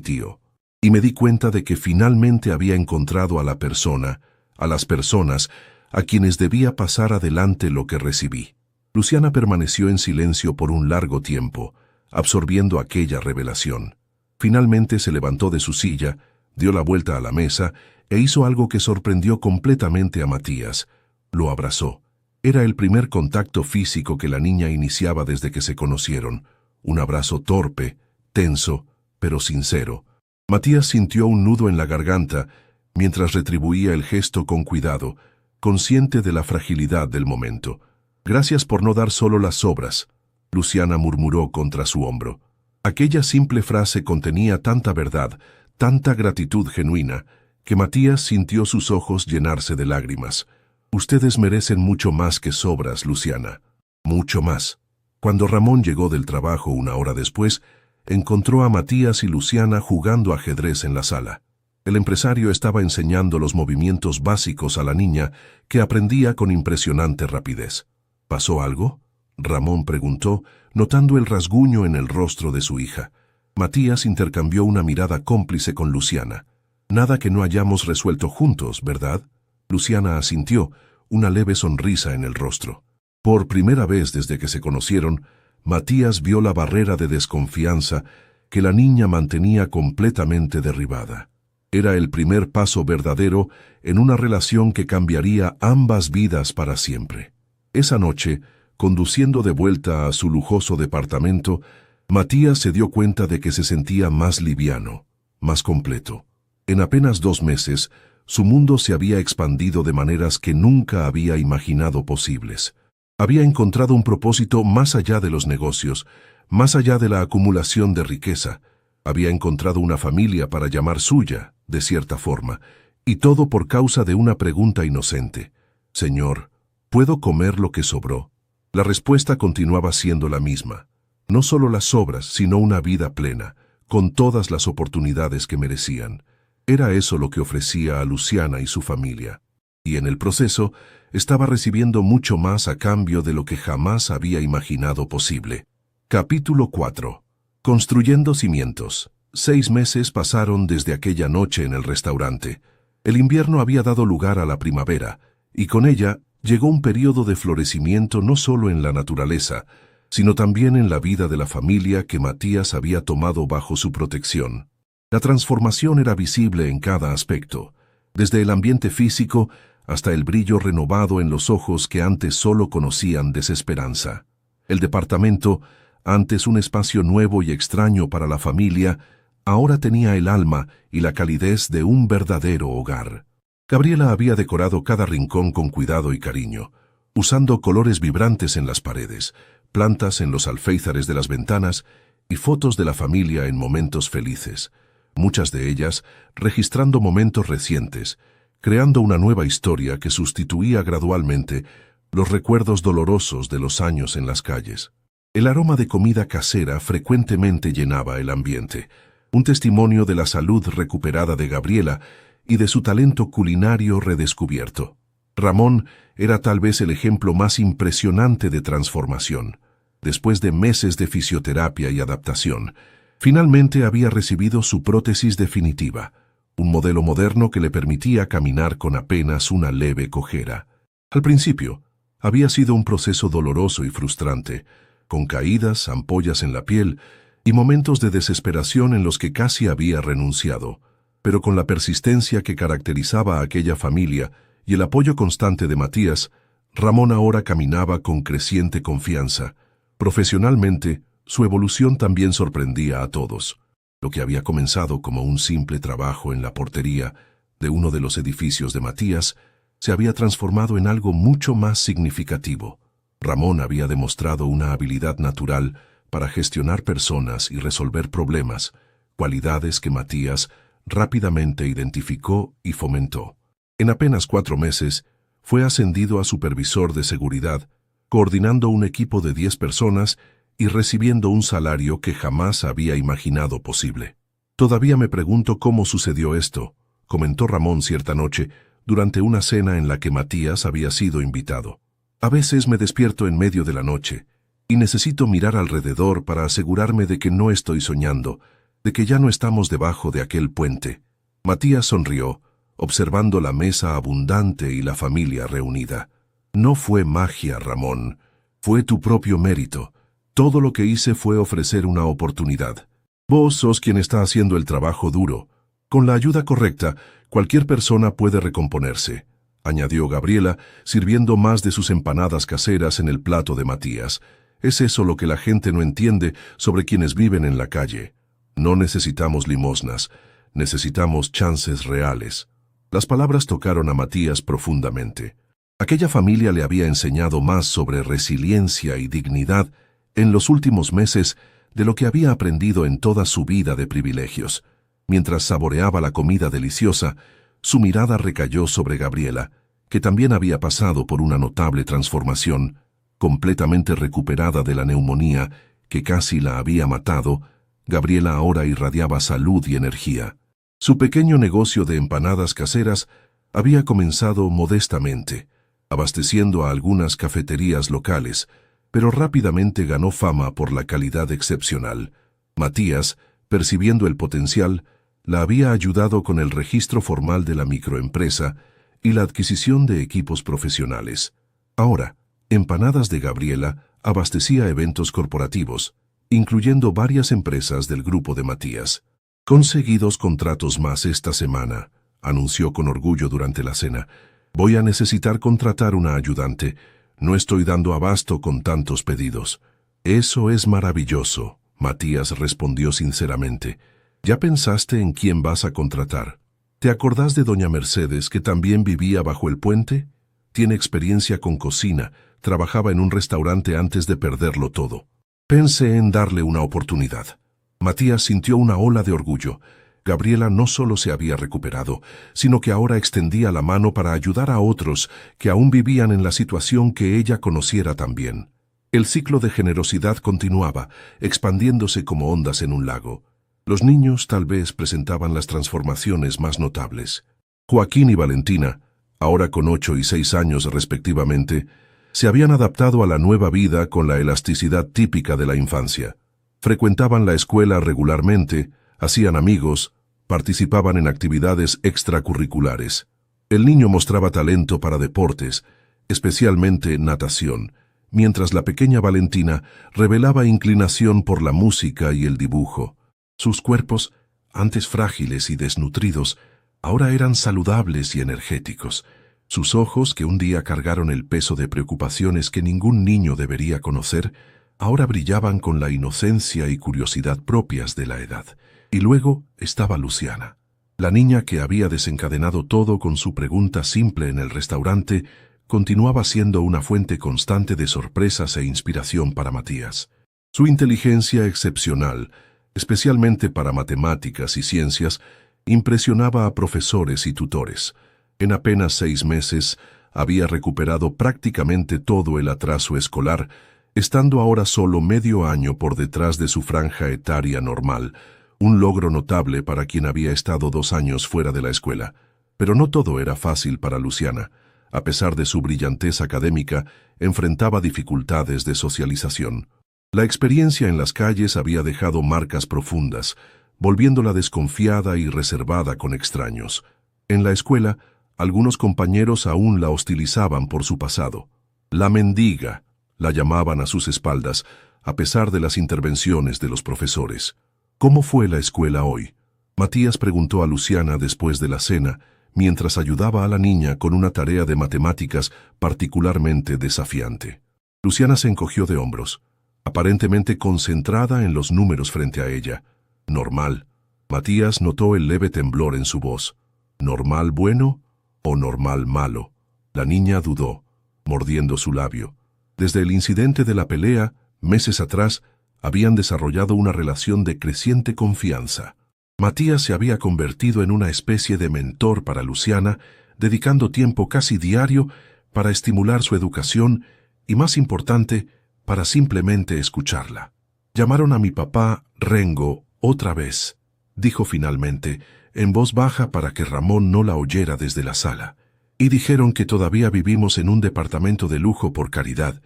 A: tío, y me di cuenta de que finalmente había encontrado a la persona, a las personas, a quienes debía pasar adelante lo que recibí. Luciana permaneció en silencio por un largo tiempo, absorbiendo aquella revelación. Finalmente se levantó de su silla, dio la vuelta a la mesa e hizo algo que sorprendió completamente a Matías. Lo abrazó. Era el primer contacto físico que la niña iniciaba desde que se conocieron. Un abrazo torpe, tenso, pero sincero. Matías sintió un nudo en la garganta mientras retribuía el gesto con cuidado, consciente de la fragilidad del momento. «Gracias por no dar solo las sobras», Luciana murmuró contra su hombro. Aquella simple frase contenía tanta verdad, tanta gratitud genuina, que Matías sintió sus ojos llenarse de lágrimas. «Ustedes merecen mucho más que sobras, Luciana. Mucho más». Cuando Ramón llegó del trabajo una hora después, encontró a Matías y Luciana jugando ajedrez en la sala. El empresario estaba enseñando los movimientos básicos a la niña, que aprendía con impresionante rapidez. ¿Pasó algo?, Ramón preguntó, notando el rasguño en el rostro de su hija. Matías intercambió una mirada cómplice con Luciana. «Nada que no hayamos resuelto juntos, ¿verdad?». Luciana asintió, una leve sonrisa en el rostro. Por primera vez desde que se conocieron, Matías vio la barrera de desconfianza que la niña mantenía completamente derribada. Era el primer paso verdadero en una relación que cambiaría ambas vidas para siempre. Esa noche, conduciendo de vuelta a su lujoso departamento, Matías se dio cuenta de que se sentía más liviano, más completo. En apenas 2 meses, su mundo se había expandido de maneras que nunca había imaginado posibles. Había encontrado un propósito más allá de los negocios, más allá de la acumulación de riqueza. Había encontrado una familia para llamar suya, de cierta forma, y todo por causa de una pregunta inocente. «Señor, ¿puedo comer lo que sobró?». La respuesta continuaba siendo la misma. No solo las sobras, sino una vida plena, con todas las oportunidades que merecían. Era eso lo que ofrecía a Luciana y su familia. Y en el proceso, estaba recibiendo mucho más a cambio de lo que jamás había imaginado posible. Capítulo 4. Construyendo cimientos. 6 meses pasaron desde aquella noche en el restaurante. El invierno había dado lugar a la primavera, y con ella llegó un periodo de florecimiento no solo en la naturaleza, sino también en la vida de la familia que Matías había tomado bajo su protección. La transformación era visible en cada aspecto, desde el ambiente físico hasta el brillo renovado en los ojos que antes solo conocían desesperanza. El departamento, antes un espacio nuevo y extraño para la familia, ahora tenía el alma y la calidez de un verdadero hogar. Gabriela había decorado cada rincón con cuidado y cariño, usando colores vibrantes en las paredes, plantas en los alféizares de las ventanas y fotos de la familia en momentos felices, muchas de ellas registrando momentos recientes, creando una nueva historia que sustituía gradualmente los recuerdos dolorosos de los años en las calles. El aroma de comida casera frecuentemente llenaba el ambiente, un testimonio de la salud recuperada de Gabriela y de su talento culinario redescubierto. Ramón era tal vez el ejemplo más impresionante de transformación. Después de meses de fisioterapia y adaptación, finalmente había recibido su prótesis definitiva, un modelo moderno que le permitía caminar con apenas una leve cojera. Al principio, había sido un proceso doloroso y frustrante, con caídas, ampollas en la piel y momentos de desesperación en los que casi había renunciado. Pero con la persistencia que caracterizaba a aquella familia y el apoyo constante de Matías, Ramón ahora caminaba con creciente confianza. Profesionalmente, su evolución también sorprendía a todos. Lo que había comenzado como un simple trabajo en la portería de uno de los edificios de Matías se había transformado en algo mucho más significativo. Ramón había demostrado una habilidad natural para gestionar personas y resolver problemas, cualidades que Matías rápidamente identificó y fomentó. En apenas 4 meses, fue ascendido a supervisor de seguridad, coordinando un equipo de 10 personas y recibiendo un salario que jamás había imaginado posible. «Todavía me pregunto cómo sucedió esto», comentó Ramón cierta noche, durante una cena en la que Matías había sido invitado. «A veces me despierto en medio de la noche y necesito mirar alrededor para asegurarme de que no estoy soñando, de que ya no estamos debajo de aquel puente. Matías sonrió, observando la mesa abundante y la familia reunida. No fue magia, Ramón. Fue tu propio mérito. Todo lo que hice fue ofrecer una oportunidad. Vos sos quien está haciendo el trabajo duro. Con la ayuda correcta, cualquier persona puede recomponerse, añadió Gabriela, sirviendo más de sus empanadas caseras en el plato de Matías. Es eso lo que la gente no entiende sobre quienes viven en la calle. No necesitamos limosnas, necesitamos chances reales. Las palabras tocaron a Matías profundamente. Aquella familia le había enseñado más sobre resiliencia y dignidad en los últimos meses de lo que había aprendido en toda su vida de privilegios. Mientras saboreaba la comida deliciosa, su mirada recayó sobre Gabriela, que también había pasado por una notable transformación. Completamente recuperada de la neumonía que casi la había matado, Gabriela ahora irradiaba salud y energía. Su pequeño negocio de empanadas caseras había comenzado modestamente, abasteciendo a algunas cafeterías locales, pero rápidamente ganó fama por la calidad excepcional. Matías, percibiendo el potencial, la había ayudado con el registro formal de la microempresa y la adquisición de equipos profesionales. Ahora, Empanadas de Gabriela abastecía eventos corporativos, incluyendo varias empresas del grupo de Matías. Conseguidos contratos más esta semana, anunció con orgullo durante la cena. Voy a necesitar contratar una ayudante. No estoy dando abasto con tantos pedidos. Eso es maravilloso, Matías respondió sinceramente. ¿Ya pensaste en quién vas a contratar? ¿Te acordás de doña Mercedes, que también vivía bajo el puente? Tiene experiencia con cocina, trabajaba en un restaurante antes de perderlo todo. Pensé en darle una oportunidad. Matías sintió una ola de orgullo. Gabriela no solo se había recuperado, sino que ahora extendía la mano para ayudar a otros que aún vivían en la situación que ella conociera también. El ciclo de generosidad continuaba, expandiéndose como ondas en un lago. Los niños tal vez presentaban las transformaciones más notables. Joaquín y Valentina, ahora con 8 y 6 años respectivamente, se habían adaptado a la nueva vida con la elasticidad típica de la infancia. Frecuentaban la escuela regularmente, hacían amigos, participaban en actividades extracurriculares. El niño mostraba talento para deportes, especialmente natación, mientras la pequeña Valentina revelaba inclinación por la música y el dibujo. Sus cuerpos, antes frágiles y desnutridos, ahora eran saludables y energéticos. Sus ojos, que un día cargaron el peso de preocupaciones que ningún niño debería conocer, ahora brillaban con la inocencia y curiosidad propias de la edad. Y luego estaba Luciana, la niña que había desencadenado todo con su pregunta simple en el restaurante, continuaba siendo una fuente constante de sorpresas e inspiración para Matías. Su inteligencia excepcional, especialmente para matemáticas y ciencias, impresionaba a profesores y tutores. En apenas 6 meses había recuperado prácticamente todo el atraso escolar, estando ahora solo medio año por detrás de su franja etaria normal, un logro notable para quien había estado 2 años fuera de la escuela. Pero no todo era fácil para Luciana. A pesar de su brillantez académica, enfrentaba dificultades de socialización. La experiencia en las calles había dejado marcas profundas, volviéndola desconfiada y reservada con extraños. En la escuela, algunos compañeros aún la hostilizaban por su pasado. La mendiga, la llamaban a sus espaldas, a pesar de las intervenciones de los profesores. ¿Cómo fue la escuela hoy? Matías preguntó a Luciana después de la cena, mientras ayudaba a la niña con una tarea de matemáticas particularmente desafiante. Luciana se encogió de hombros, aparentemente concentrada en los números frente a ella. Normal. Matías notó el leve temblor en su voz. ¿Normal bueno o normal malo? La niña dudó, mordiendo su labio. Desde el incidente de la pelea, meses atrás, habían desarrollado una relación de creciente confianza. Matías se había convertido en una especie de mentor para Luciana, dedicando tiempo casi diario para estimular su educación y, más importante, para simplemente escucharla. Llamaron a mi papá Rengo otra vez, dijo finalmente, en voz baja para que Ramón no la oyera desde la sala, y dijeron que todavía vivimos en un departamento de lujo por caridad.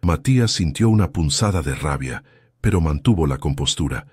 A: Matías sintió una punzada de rabia, pero mantuvo la compostura.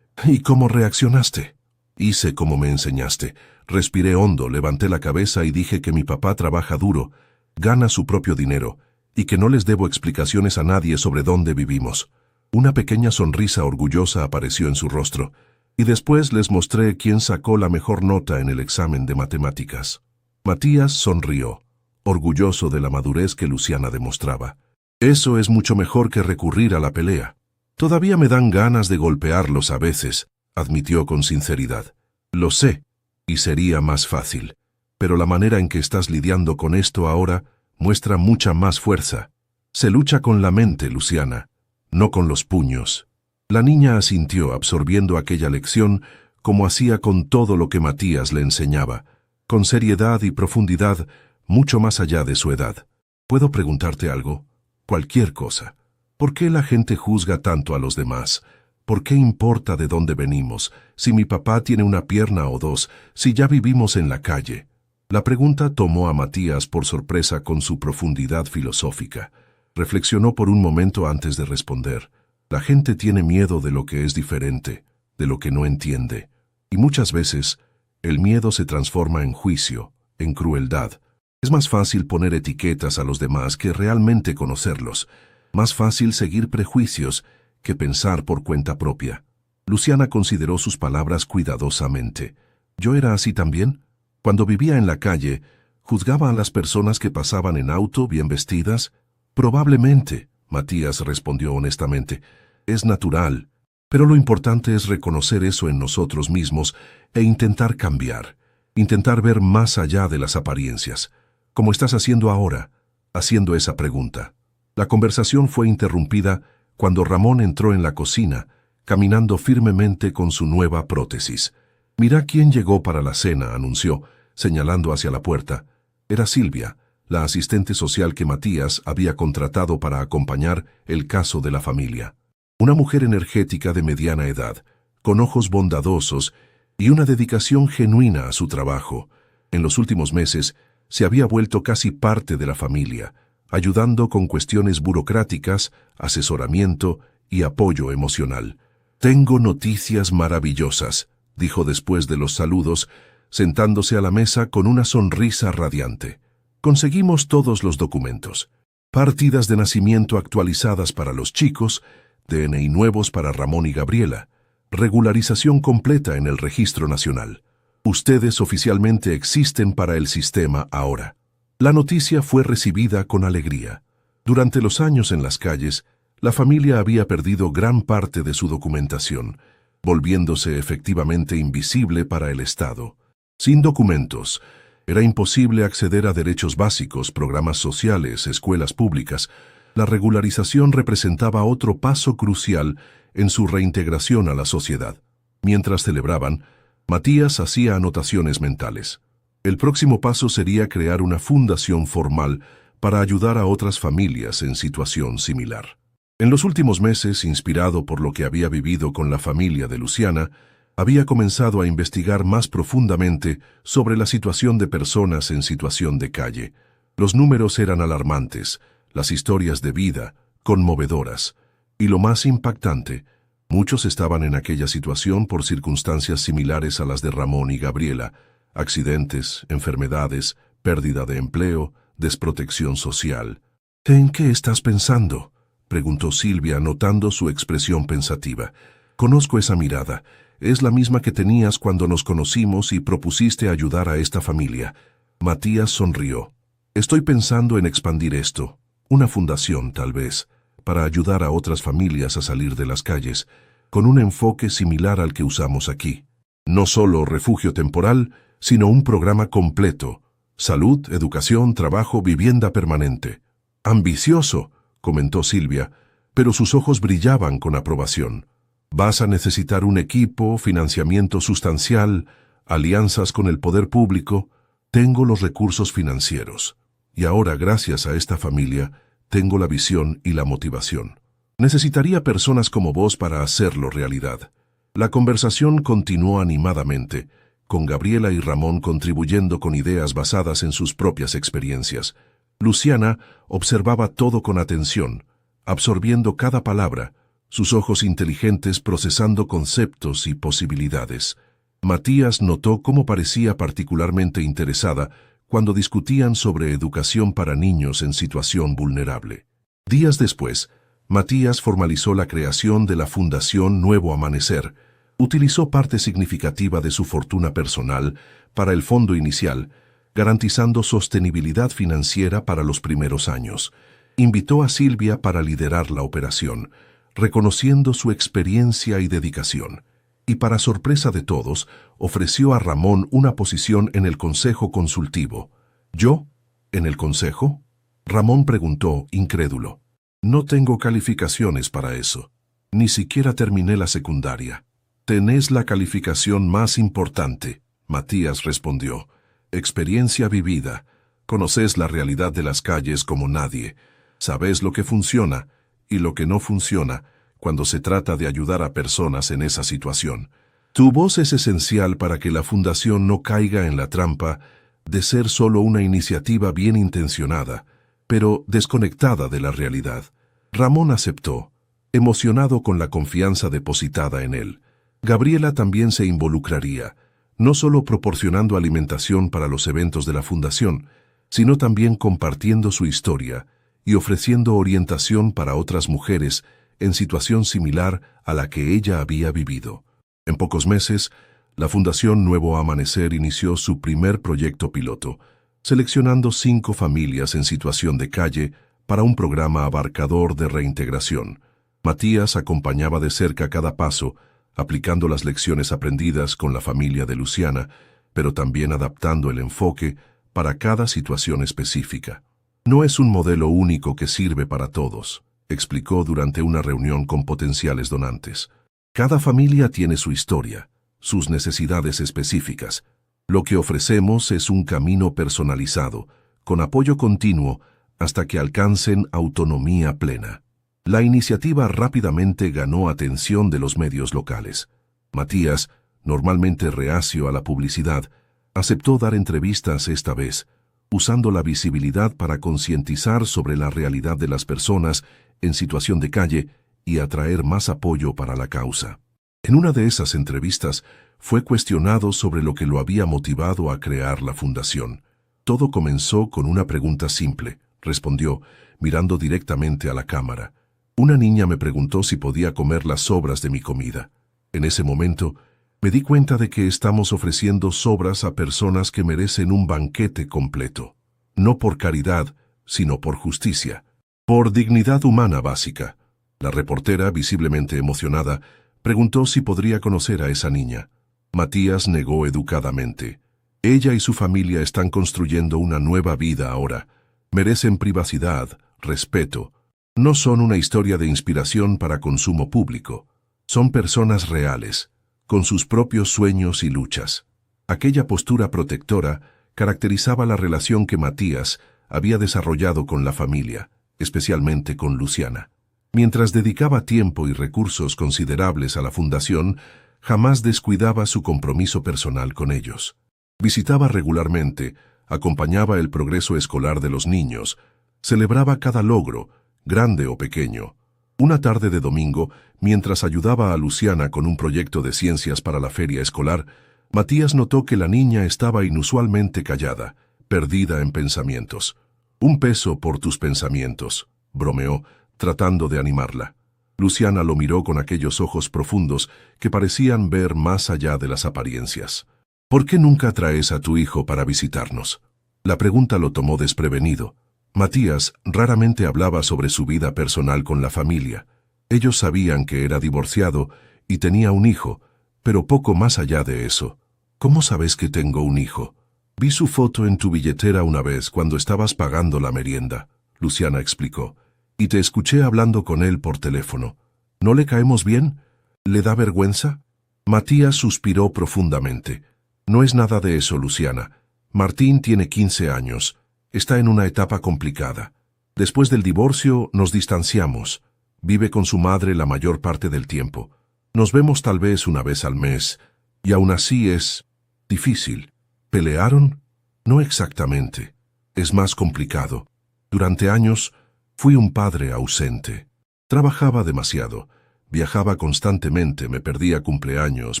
A: ¿Y cómo reaccionaste? Hice como me enseñaste. Respiré hondo, levanté la cabeza y dije que mi papá trabaja duro, gana su propio dinero, y que no les debo explicaciones a nadie sobre dónde vivimos. Una pequeña sonrisa orgullosa apareció en su rostro, y después les mostré quién sacó la mejor nota en el examen de matemáticas. Matías sonrió, orgulloso de la madurez que Luciana demostraba. Eso es mucho mejor que recurrir a la pelea. Todavía me dan ganas de golpearlos a veces, admitió con sinceridad. Lo sé, y sería más fácil, pero la manera en que estás lidiando con esto ahora muestra mucha más fuerza. Se lucha con la mente, Luciana, no con los puños. La niña asintió, absorbiendo aquella lección como hacía con todo lo que Matías le enseñaba, con seriedad y profundidad, mucho más allá de su edad. ¿Puedo preguntarte algo? Cualquier cosa. ¿Por qué la gente juzga tanto a los demás? ¿Por qué importa de dónde venimos, si mi papá tiene una pierna o dos, si ya vivimos en la calle? La pregunta tomó a Matías por sorpresa con su profundidad filosófica. Reflexionó por un momento antes de responder. La gente tiene miedo de lo que es diferente, de lo que no entiende. Y muchas veces, el miedo se transforma en juicio, en crueldad. Es más fácil poner etiquetas a los demás que realmente conocerlos. Más fácil seguir prejuicios que pensar por cuenta propia. Luciana consideró sus palabras cuidadosamente. ¿Yo era así también? Cuando vivía en la calle, ¿juzgaba a las personas que pasaban en auto bien vestidas? Probablemente, Matías respondió honestamente. Es natural, pero lo importante es reconocer eso en nosotros mismos e intentar cambiar, intentar ver más allá de las apariencias, como estás haciendo ahora, haciendo esa pregunta. La conversación fue interrumpida cuando Ramón entró en la cocina, caminando firmemente con su nueva prótesis. «Mira quién llegó para la cena», anunció, señalando hacia la puerta. Era Silvia, la asistente social que Matías había contratado para acompañar el caso de la familia. Una mujer energética de mediana edad, con ojos bondadosos y una dedicación genuina a su trabajo. En los últimos meses se había vuelto casi parte de la familia, ayudando con cuestiones burocráticas, asesoramiento y apoyo emocional. «Tengo noticias maravillosas», dijo después de los saludos, sentándose a la mesa con una sonrisa radiante. «Conseguimos todos los documentos. Partidas de nacimiento actualizadas para los chicos, DNI nuevos para Ramón y Gabriela, regularización completa en el Registro Nacional. Ustedes oficialmente existen para el sistema ahora». La noticia fue recibida con alegría. Durante los años en las calles, la familia había perdido gran parte de su documentación, volviéndose efectivamente invisible para el Estado. Sin documentos, era imposible acceder a derechos básicos, programas sociales, escuelas públicas. La regularización representaba otro paso crucial en su reintegración a la sociedad. Mientras celebraban, Matías hacía anotaciones mentales. El próximo paso sería crear una fundación formal para ayudar a otras familias en situación similar. En los últimos meses, inspirado por lo que había vivido con la familia de Luciana, había comenzado a investigar más profundamente sobre la situación de personas en situación de calle. Los números eran alarmantes, las historias de vida, conmovedoras, y lo más impactante, muchos estaban en aquella situación por circunstancias similares a las de Ramón y Gabriela: accidentes, enfermedades, pérdida de empleo, desprotección social. «¿En qué estás pensando?», preguntó Silvia, notando su expresión pensativa. «Conozco esa mirada. Es la misma que tenías cuando nos conocimos y propusiste ayudar a esta familia». Matías sonrió. «Estoy pensando en expandir esto. Una fundación, tal vez, para ayudar a otras familias a salir de las calles, con un enfoque similar al que usamos aquí. No solo refugio temporal, sino un programa completo: salud, educación, trabajo, vivienda permanente». «Ambicioso», comentó Silvia, pero sus ojos brillaban con aprobación. «Vas a necesitar un equipo, financiamiento sustancial, alianzas con el poder público. Tengo los recursos financieros. Y ahora, gracias a esta familia, tengo la visión y la motivación. Necesitaría personas como vos para hacerlo realidad». La conversación continuó animadamente, con Gabriela y Ramón contribuyendo con ideas basadas en sus propias experiencias. Luciana observaba todo con atención, absorbiendo cada palabra, sus ojos inteligentes procesando conceptos y posibilidades. Matías notó cómo parecía particularmente interesada cuando discutían sobre educación para niños en situación vulnerable. Días después, Matías formalizó la creación de la Fundación Nuevo Amanecer. Utilizó parte significativa de su fortuna personal para el fondo inicial, garantizando sostenibilidad financiera para los primeros años. Invitó a Silvia para liderar la operación, reconociendo su experiencia y dedicación. Y para sorpresa de todos, ofreció a Ramón una posición en el consejo consultivo. ¿Yo? ¿En el consejo? Ramón preguntó, incrédulo. No tengo calificaciones para eso. Ni siquiera terminé la secundaria. Tenés la calificación más importante, Matías respondió. Experiencia vivida. Conoces la realidad de las calles como nadie. Sabes lo que funciona y lo que no funciona cuando se trata de ayudar a personas en esa situación. Tu voz es esencial para que la fundación no caiga en la trampa de ser solo una iniciativa bien intencionada, pero desconectada de la realidad. Ramón aceptó, emocionado con la confianza depositada en él. Gabriela también se involucraría, no solo proporcionando alimentación para los eventos de la fundación, sino también compartiendo su historia y ofreciendo orientación para otras mujeres en situación similar a la que ella había vivido. En pocos meses, la Fundación Nuevo Amanecer inició su primer proyecto piloto, seleccionando 5 familias en situación de calle para un programa abarcador de reintegración. Matías acompañaba de cerca cada paso, aplicando las lecciones aprendidas con la familia de Luciana, pero también adaptando el enfoque para cada situación específica. No es un modelo único que sirve para todos, explicó durante una reunión con potenciales donantes. Cada familia tiene su historia, sus necesidades específicas. Lo que ofrecemos es un camino personalizado, con apoyo continuo, hasta que alcancen autonomía plena. La iniciativa rápidamente ganó atención de los medios locales. Matías, normalmente reacio a la publicidad, aceptó dar entrevistas esta vez, usando la visibilidad para concientizar sobre la realidad de las personas en situación de calle y atraer más apoyo para la causa. En una de esas entrevistas, fue cuestionado sobre lo que lo había motivado a crear la fundación. Todo comenzó con una pregunta simple, respondió, mirando directamente a la cámara. Una niña me preguntó si podía comer las sobras de mi comida. En ese momento, me di cuenta de que estamos ofreciendo sobras a personas que merecen un banquete completo. No por caridad, sino por justicia. Por dignidad humana básica. La reportera, visiblemente emocionada, preguntó si podría conocer a esa niña. Matías negó educadamente. Ella y su familia están construyendo una nueva vida ahora. Merecen privacidad, respeto. No son una historia de inspiración para consumo público. Son personas reales, con sus propios sueños y luchas. Aquella postura protectora caracterizaba la relación que Matías había desarrollado con la familia, especialmente con Luciana. Mientras dedicaba tiempo y recursos considerables a la fundación, jamás descuidaba su compromiso personal con ellos. Visitaba regularmente, acompañaba el progreso escolar de los niños, celebraba cada logro, grande o pequeño. Una tarde de domingo, mientras ayudaba a Luciana con un proyecto de ciencias para la feria escolar, Matías notó que la niña estaba inusualmente callada, perdida en pensamientos. «Un peso por tus pensamientos», bromeó, tratando de animarla. Luciana lo miró con aquellos ojos profundos que parecían ver más allá de las apariencias. «¿Por qué nunca traes a tu hijo para visitarnos?». La pregunta lo tomó desprevenido. Matías raramente hablaba sobre su vida personal con la familia. Ellos sabían que era divorciado y tenía un hijo, pero poco más allá de eso. «¿Cómo sabes que tengo un hijo?». «Vi su foto en tu billetera una vez cuando estabas pagando la merienda», Luciana explicó. «Y te escuché hablando con él por teléfono. ¿No le caemos bien? ¿Le da vergüenza?». Matías suspiró profundamente. «No es nada de eso, Luciana. Martín tiene 15 años. Está en una etapa complicada. Después del divorcio nos distanciamos. Vive con su madre la mayor parte del tiempo. Nos vemos tal vez una vez al mes, y aún así es difícil». «¿Pelearon?». «No exactamente. Es más complicado. Durante años fui un padre ausente». Trabajaba demasiado, viajaba constantemente, me perdía cumpleaños,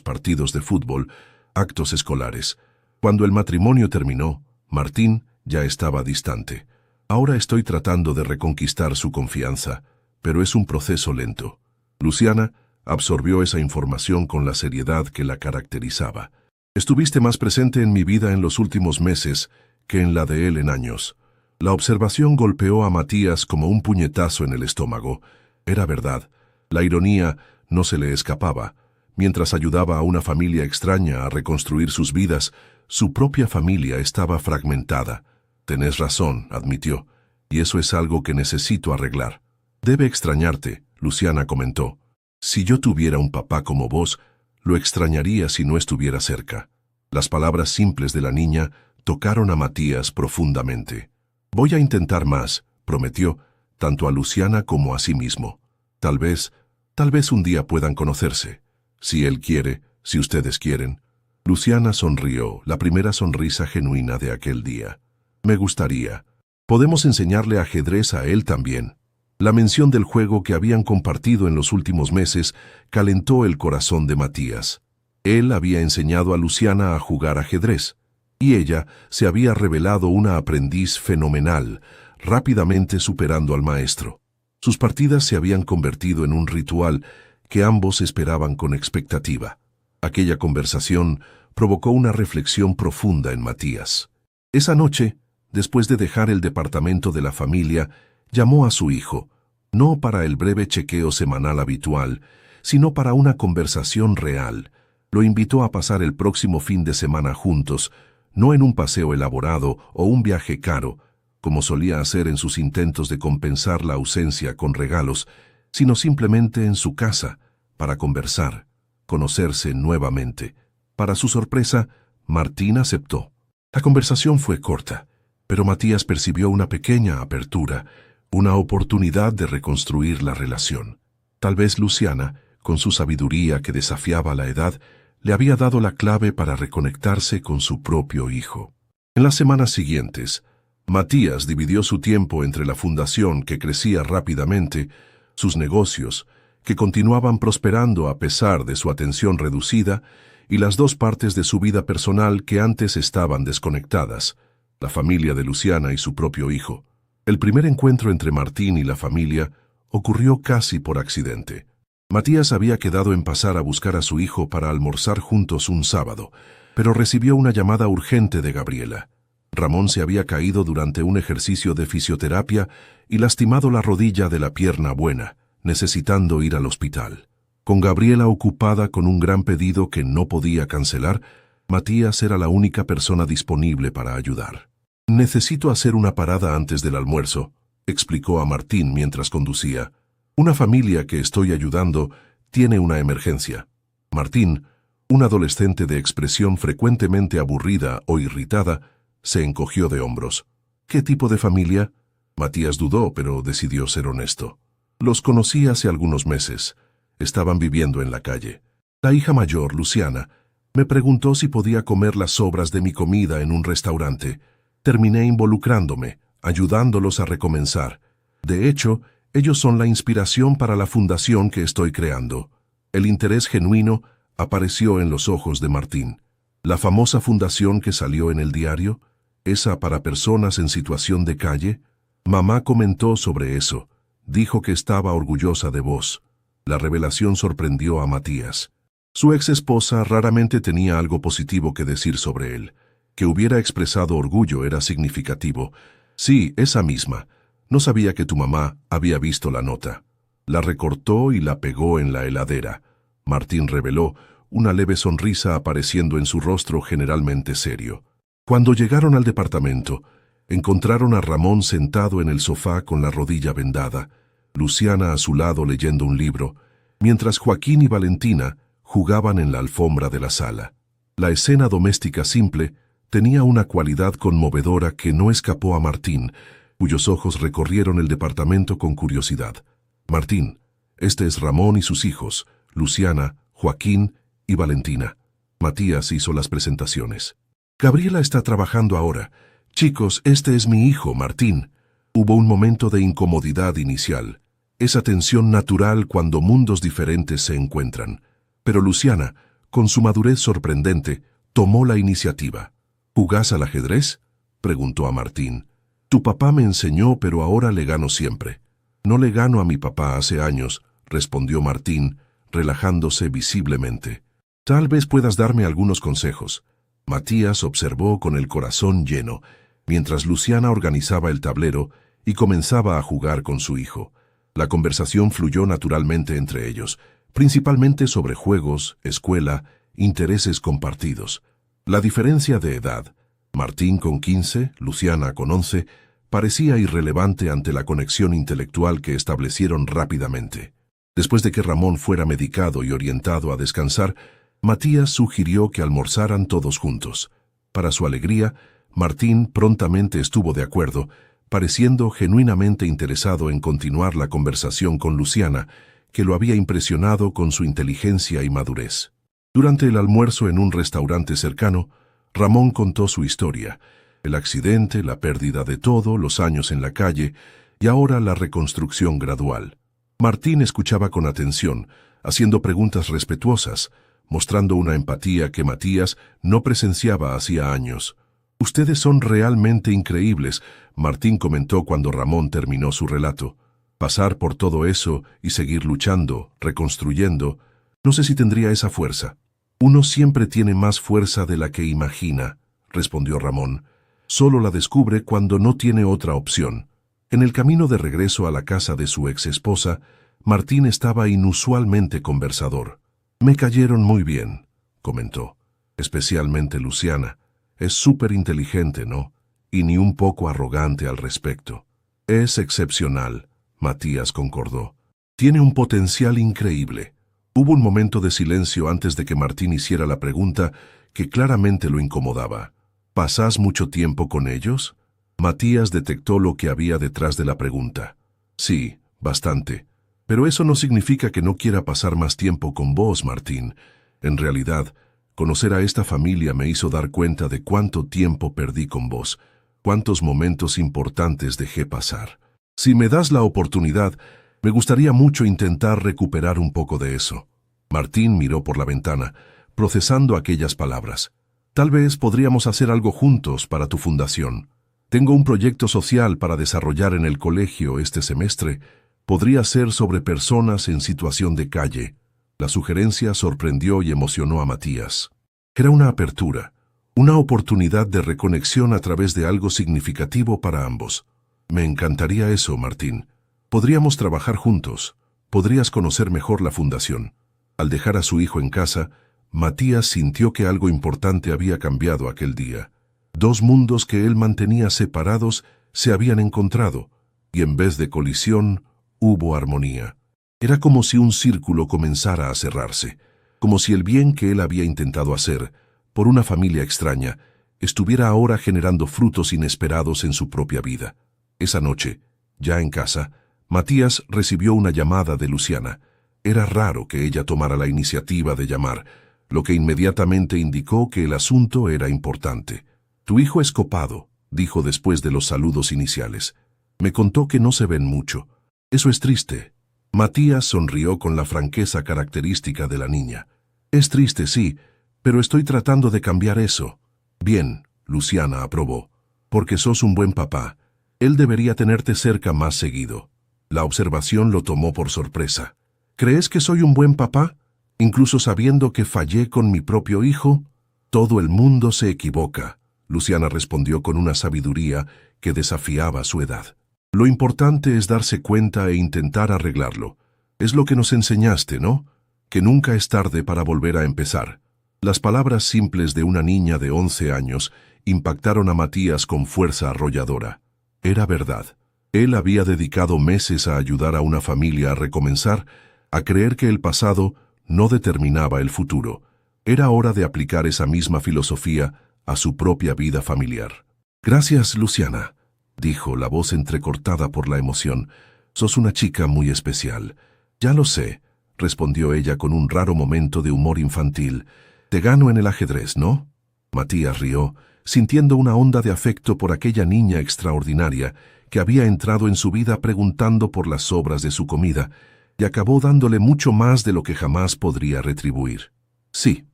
A: partidos de fútbol, actos escolares. Cuando el matrimonio terminó, Martín ya estaba distante. Ahora estoy tratando de reconquistar su confianza, pero es un proceso lento. Luciana absorbió esa información con la seriedad que la caracterizaba. Estuviste más presente en mi vida en los últimos meses que en la de él en años. La observación golpeó a Matías como un puñetazo en el estómago. Era verdad. La ironía no se le escapaba. Mientras ayudaba a una familia extraña a reconstruir sus vidas, su propia familia estaba fragmentada. Tenés razón, admitió, y eso es algo que necesito arreglar. Debe extrañarte, Luciana comentó. Si yo tuviera un papá como vos, lo extrañaría si no estuviera cerca. Las palabras simples de la niña tocaron a Matías profundamente. Voy a intentar más, prometió, tanto a Luciana como a sí mismo. Tal vez un día puedan conocerse. Si él quiere, si ustedes quieren. Luciana sonrió, la primera sonrisa genuina de aquel día. Me gustaría. Podemos enseñarle ajedrez a él también. La mención del juego que habían compartido en los últimos meses calentó el corazón de Matías. Él había enseñado a Luciana a jugar ajedrez, y ella se había revelado una aprendiz fenomenal, rápidamente superando al maestro. Sus partidas se habían convertido en un ritual que ambos esperaban con expectativa. Aquella conversación provocó una reflexión profunda en Matías. Esa noche, después de dejar el departamento de la familia, llamó a su hijo, no para el breve chequeo semanal habitual, sino para una conversación real. Lo invitó a pasar el próximo fin de semana juntos, no en un paseo elaborado o un viaje caro, como solía hacer en sus intentos de compensar la ausencia con regalos, sino simplemente en su casa, para conversar, conocerse nuevamente. Para su sorpresa, Martín aceptó. La conversación fue corta, pero Matías percibió una pequeña apertura, una oportunidad de reconstruir la relación. Tal vez Luciana, con su sabiduría que desafiaba la edad, le había dado la clave para reconectarse con su propio hijo. En las semanas siguientes, Matías dividió su tiempo entre la fundación que crecía rápidamente, sus negocios, que continuaban prosperando a pesar de su atención reducida, y las dos partes de su vida personal que antes estaban desconectadas, la familia de Luciana y su propio hijo. El primer encuentro entre Martín y la familia ocurrió casi por accidente. Matías había quedado en pasar a buscar a su hijo para almorzar juntos un sábado, pero recibió una llamada urgente de Gabriela. Ramón se había caído durante un ejercicio de fisioterapia y lastimado la rodilla de la pierna buena, necesitando ir al hospital. Con Gabriela ocupada con un gran pedido que no podía cancelar, Matías era la única persona disponible para ayudar. «Necesito hacer una parada antes del almuerzo», explicó a Martín mientras conducía. «Una familia que estoy ayudando tiene una emergencia». Martín, un adolescente de expresión frecuentemente aburrida o irritada, se encogió de hombros. «¿Qué tipo de familia?» Matías dudó, pero decidió ser honesto. «Los conocí hace algunos meses. Estaban viviendo en la calle. La hija mayor, Luciana, me preguntó si podía comer las sobras de mi comida en un restaurante. Terminé involucrándome, ayudándolos a recomenzar. De hecho, ellos son la inspiración para la fundación que estoy creando». El interés genuino apareció en los ojos de Martín. «¿La famosa fundación que salió en el diario? ¿Esa para personas en situación de calle?» «Mamá comentó sobre eso. Dijo que estaba orgullosa de vos». La revelación sorprendió a Matías. Su ex esposa raramente tenía algo positivo que decir sobre él. Que hubiera expresado orgullo era significativo. «Sí, esa misma. No sabía que tu mamá había visto la nota». La recortó y la pegó en la heladera. Martín reveló, una leve sonrisa apareciendo en su rostro generalmente serio. Cuando llegaron al departamento, encontraron a Ramón sentado en el sofá con la rodilla vendada, Luciana a su lado leyendo un libro, mientras Joaquín y Valentina jugaban en la alfombra de la sala. La escena doméstica simple tenía una cualidad conmovedora que no escapó a Martín, cuyos ojos recorrieron el departamento con curiosidad. «Martín, este es Ramón y sus hijos, Luciana, Joaquín y Valentina». Matías hizo las presentaciones. «Gabriela está trabajando ahora. Chicos, este es mi hijo, Martín». Hubo un momento de incomodidad inicial. Esa tensión natural cuando mundos diferentes se encuentran. Pero Luciana, con su madurez sorprendente, tomó la iniciativa. ¿Jugás al ajedrez?, preguntó a Martín. Tu papá me enseñó, pero ahora le gano siempre. No le gano a mi papá hace años, respondió Martín, relajándose visiblemente. Tal vez puedas darme algunos consejos. Matías observó con el corazón lleno, mientras Luciana organizaba el tablero y comenzaba a jugar con su hijo. La conversación fluyó naturalmente entre ellos, principalmente sobre juegos, escuela, intereses compartidos. La diferencia de edad, Martín con 15, Luciana con 11, parecía irrelevante ante la conexión intelectual que establecieron rápidamente. Después de que Ramón fuera medicado y orientado a descansar, Matías sugirió que almorzaran todos juntos. Para su alegría, Martín prontamente estuvo de acuerdo, pareciendo genuinamente interesado en continuar la conversación con Luciana, que lo había impresionado con su inteligencia y madurez. Durante el almuerzo en un restaurante cercano, Ramón contó su historia, el accidente, la pérdida de todo, los años en la calle y ahora la reconstrucción gradual. Martín escuchaba con atención, haciendo preguntas respetuosas, mostrando una empatía que Matías no presenciaba hacía años. «Ustedes son realmente increíbles», Martín comentó cuando Ramón terminó su relato. «Pasar por todo eso y seguir luchando, reconstruyendo, no sé si tendría esa fuerza». «Uno siempre tiene más fuerza de la que imagina», respondió Ramón. «Solo la descubre cuando no tiene otra opción». En el camino de regreso a la casa de su exesposa, Martín estaba inusualmente conversador. «Me cayeron muy bien», comentó. «Especialmente Luciana. Es súper inteligente, ¿no? Y ni un poco arrogante al respecto». «Es excepcional», Matías concordó. «Tiene un potencial increíble». Hubo un momento de silencio antes de que Martín hiciera la pregunta que claramente lo incomodaba. «¿Pasás mucho tiempo con ellos?». Matías detectó lo que había detrás de la pregunta. «Sí, bastante. Pero eso no significa que no quiera pasar más tiempo con vos, Martín. En realidad, conocer a esta familia me hizo dar cuenta de cuánto tiempo perdí con vos, cuántos momentos importantes dejé pasar. Si me das la oportunidad, me gustaría mucho intentar recuperar un poco de eso». Martín miró por la ventana, procesando aquellas palabras. «Tal vez podríamos hacer algo juntos para tu fundación. Tengo un proyecto social para desarrollar en el colegio este semestre. Podría ser sobre personas en situación de calle». La sugerencia sorprendió y emocionó a Matías. Era una apertura, una oportunidad de reconexión a través de algo significativo para ambos. «Me encantaría eso, Martín. Podríamos trabajar juntos. Podrías conocer mejor la fundación». Al dejar a su hijo en casa, Matías sintió que algo importante había cambiado aquel día. Dos mundos que él mantenía separados se habían encontrado, y en vez de colisión, hubo armonía. Era como si un círculo comenzara a cerrarse, como si el bien que él había intentado hacer, por una familia extraña, estuviera ahora generando frutos inesperados en su propia vida. Esa noche, ya en casa, Matías recibió una llamada de Luciana. Era raro que ella tomara la iniciativa de llamar, lo que inmediatamente indicó que el asunto era importante. «Tu hijo es copado», dijo después de los saludos iniciales. «Me contó que no se ven mucho. Eso es triste». Matías sonrió con la franqueza característica de la niña. «Es triste, sí, pero estoy tratando de cambiar eso». «Bien», Luciana aprobó, «porque sos un buen papá. Él debería tenerte cerca más seguido». La observación lo tomó por sorpresa. «¿Crees que soy un buen papá? Incluso sabiendo que fallé con mi propio hijo». «Todo el mundo se equivoca», Luciana respondió con una sabiduría que desafiaba su edad. «Lo importante es darse cuenta e intentar arreglarlo. Es lo que nos enseñaste, ¿no? Que nunca es tarde para volver a empezar». Las palabras simples de una niña de 11 años impactaron a Matías con fuerza arrolladora. Era verdad. Él había dedicado meses a ayudar a una familia a recomenzar, a creer que el pasado no determinaba el futuro. Era hora de aplicar esa misma filosofía a su propia vida familiar. «Gracias, Luciana», dijo, la voz entrecortada por la emoción. «Sos una chica muy especial». «Ya lo sé», respondió ella con un raro momento de humor infantil. «Te gano en el ajedrez, ¿no?». Matías rió, sintiendo una onda de afecto por aquella niña extraordinaria que había entrado en su vida preguntando por las sobras de su comida y acabó dándole mucho más de lo que jamás podría retribuir. Sí,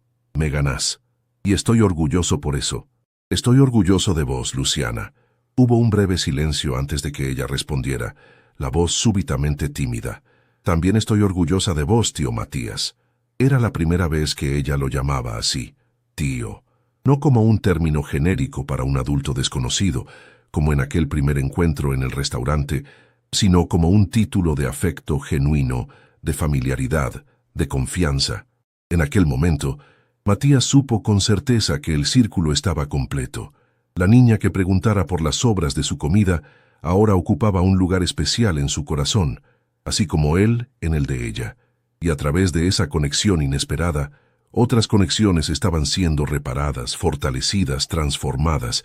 A: me ganás. Y estoy orgulloso por eso. Estoy orgulloso de vos, Luciana. Hubo un breve silencio antes de que ella respondiera, la voz súbitamente tímida. También estoy orgullosa de vos, tío Matías. Era la primera vez que ella lo llamaba así, tío. No como un término genérico para un adulto desconocido, como en aquel primer encuentro en el restaurante, sino como un título de afecto genuino, de familiaridad, de confianza. En aquel momento, Matías supo con certeza que el círculo estaba completo. La niña que preguntara por las sobras de su comida ahora ocupaba un lugar especial en su corazón, así como él en el de ella. Y a través de esa conexión inesperada, otras conexiones estaban siendo reparadas, fortalecidas, transformadas.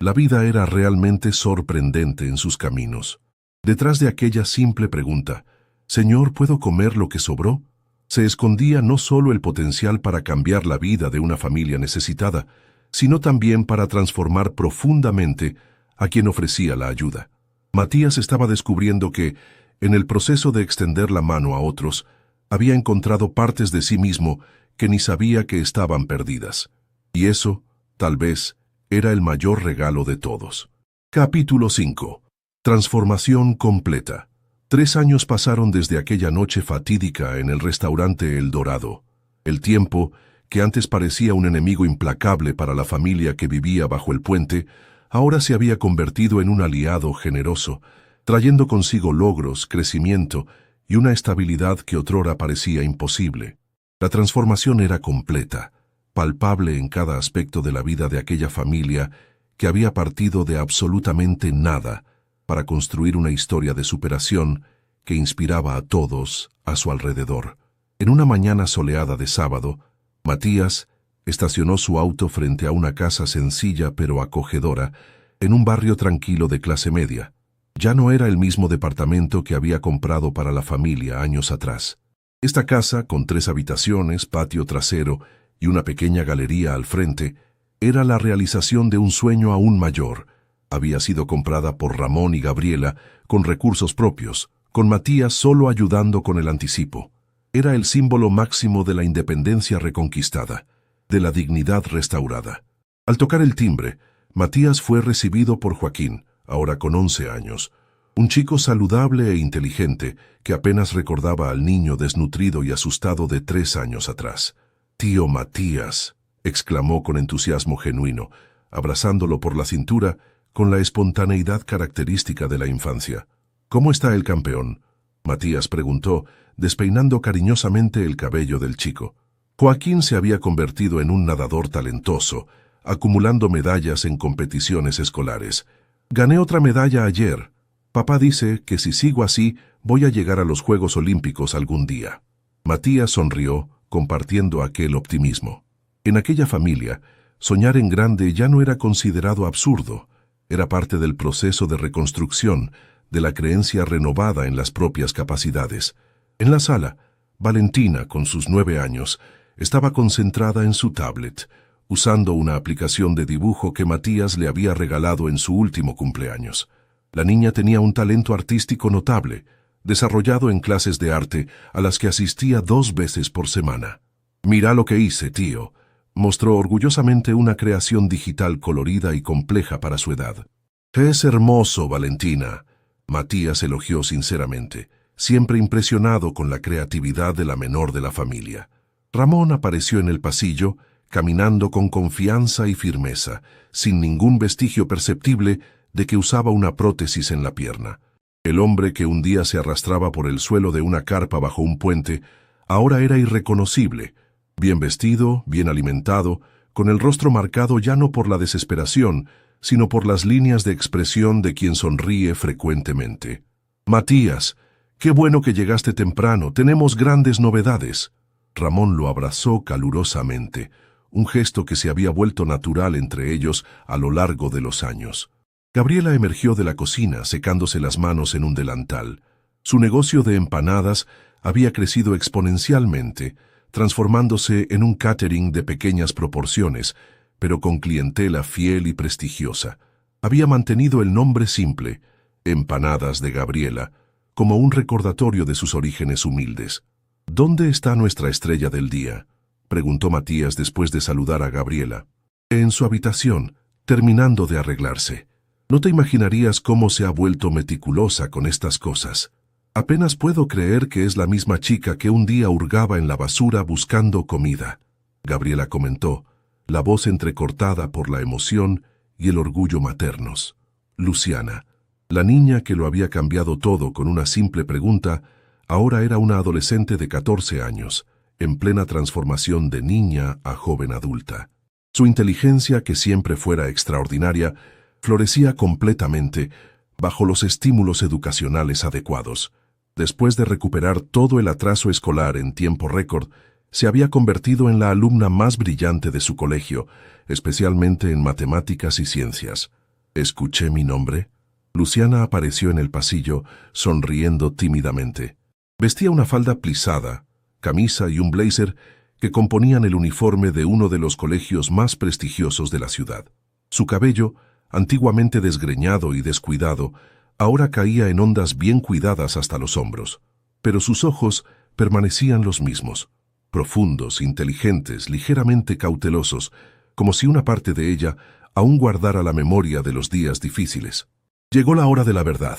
A: La vida era realmente sorprendente en sus caminos. Detrás de aquella simple pregunta, «Señor, ¿puedo comer lo que sobró?», se escondía no solo el potencial para cambiar la vida de una familia necesitada, sino también para transformar profundamente a quien ofrecía la ayuda. Matías estaba descubriendo que, en el proceso de extender la mano a otros, había encontrado partes de sí mismo que ni sabía que estaban perdidas. Y eso, tal vez, era el mayor regalo de todos. Capítulo 5. Transformación completa. 3 años pasaron desde aquella noche fatídica en el restaurante El Dorado. El tiempo, que antes parecía un enemigo implacable para la familia que vivía bajo el puente, ahora se había convertido en un aliado generoso, trayendo consigo logros, crecimiento y una estabilidad que otrora parecía imposible. La transformación era completa, palpable en cada aspecto de la vida de aquella familia que había partido de absolutamente nada para construir una historia de superación que inspiraba a todos a su alrededor. En una mañana soleada de sábado, Matías estacionó su auto frente a una casa sencilla pero acogedora en un barrio tranquilo de clase media. Ya no era el mismo departamento que había comprado para la familia años atrás. Esta casa, con 3 habitaciones, patio trasero y una pequeña galería al frente, era la realización de un sueño aún mayor. Había sido comprada por Ramón y Gabriela con recursos propios, con Matías solo ayudando con el anticipo. Era el símbolo máximo de la independencia reconquistada, de la dignidad restaurada. Al tocar el timbre, Matías fue recibido por Joaquín, ahora con 11 años, un chico saludable e inteligente que apenas recordaba al niño desnutrido y asustado de 3 años atrás. «Tío Matías», exclamó con entusiasmo genuino, abrazándolo por la cintura con la espontaneidad característica de la infancia. «¿Cómo está el campeón?», Matías preguntó, despeinando cariñosamente el cabello del chico. Joaquín se había convertido en un nadador talentoso, acumulando medallas en competiciones escolares. «Gané otra medalla ayer. Papá dice que si sigo así, voy a llegar a los Juegos Olímpicos algún día». Matías sonrió, compartiendo aquel optimismo. En aquella familia, soñar en grande ya no era considerado absurdo. Era parte del proceso de reconstrucción, de la creencia renovada en las propias capacidades. En la sala, Valentina, con sus 9 años, estaba concentrada en su tablet, usando una aplicación de dibujo que Matías le había regalado en su último cumpleaños. La niña tenía un talento artístico notable, desarrollado en clases de arte a las que asistía 2 veces por semana. «Mira lo que hice, tío», mostró orgullosamente una creación digital colorida y compleja para su edad. «Es hermoso, Valentina», Matías elogió sinceramente, siempre impresionado con la creatividad de la menor de la familia. Ramón apareció en el pasillo, caminando con confianza y firmeza, sin ningún vestigio perceptible de que usaba una prótesis en la pierna. El hombre que un día se arrastraba por el suelo de una carpa bajo un puente, ahora era irreconocible, bien vestido, bien alimentado, con el rostro marcado ya no por la desesperación, sino por las líneas de expresión de quien sonríe frecuentemente. «Matías, qué bueno que llegaste temprano, tenemos grandes novedades». Ramón lo abrazó calurosamente, un gesto que se había vuelto natural entre ellos a lo largo de los años. Gabriela emergió de la cocina secándose las manos en un delantal. Su negocio de empanadas había crecido exponencialmente, transformándose en un catering de pequeñas proporciones, pero con clientela fiel y prestigiosa. Había mantenido el nombre simple, Empanadas de Gabriela, como un recordatorio de sus orígenes humildes. ¿Dónde está nuestra estrella del día?, preguntó Matías después de saludar a Gabriela. En su habitación, terminando de arreglarse. No te imaginarías cómo se ha vuelto meticulosa con estas cosas. Apenas puedo creer que es la misma chica que un día hurgaba en la basura buscando comida, Gabriela comentó, la voz entrecortada por la emoción y el orgullo maternos. Luciana, la niña que lo había cambiado todo con una simple pregunta, ahora era una adolescente de 14 años, en plena transformación de niña a joven adulta. Su inteligencia, que siempre fuera extraordinaria, florecía completamente bajo los estímulos educacionales adecuados. Después de recuperar todo el atraso escolar en tiempo récord, se había convertido en la alumna más brillante de su colegio, especialmente en matemáticas y ciencias. ¿Escuché mi nombre? Luciana apareció en el pasillo, sonriendo tímidamente. Vestía una falda plisada, camisa y un blazer que componían el uniforme de uno de los colegios más prestigiosos de la ciudad. Su cabello, antiguamente desgreñado y descuidado, ahora caía en ondas bien cuidadas hasta los hombros, pero sus ojos permanecían los mismos, profundos, inteligentes, ligeramente cautelosos, como si una parte de ella aún guardara la memoria de los días difíciles. Llegó la hora de la verdad,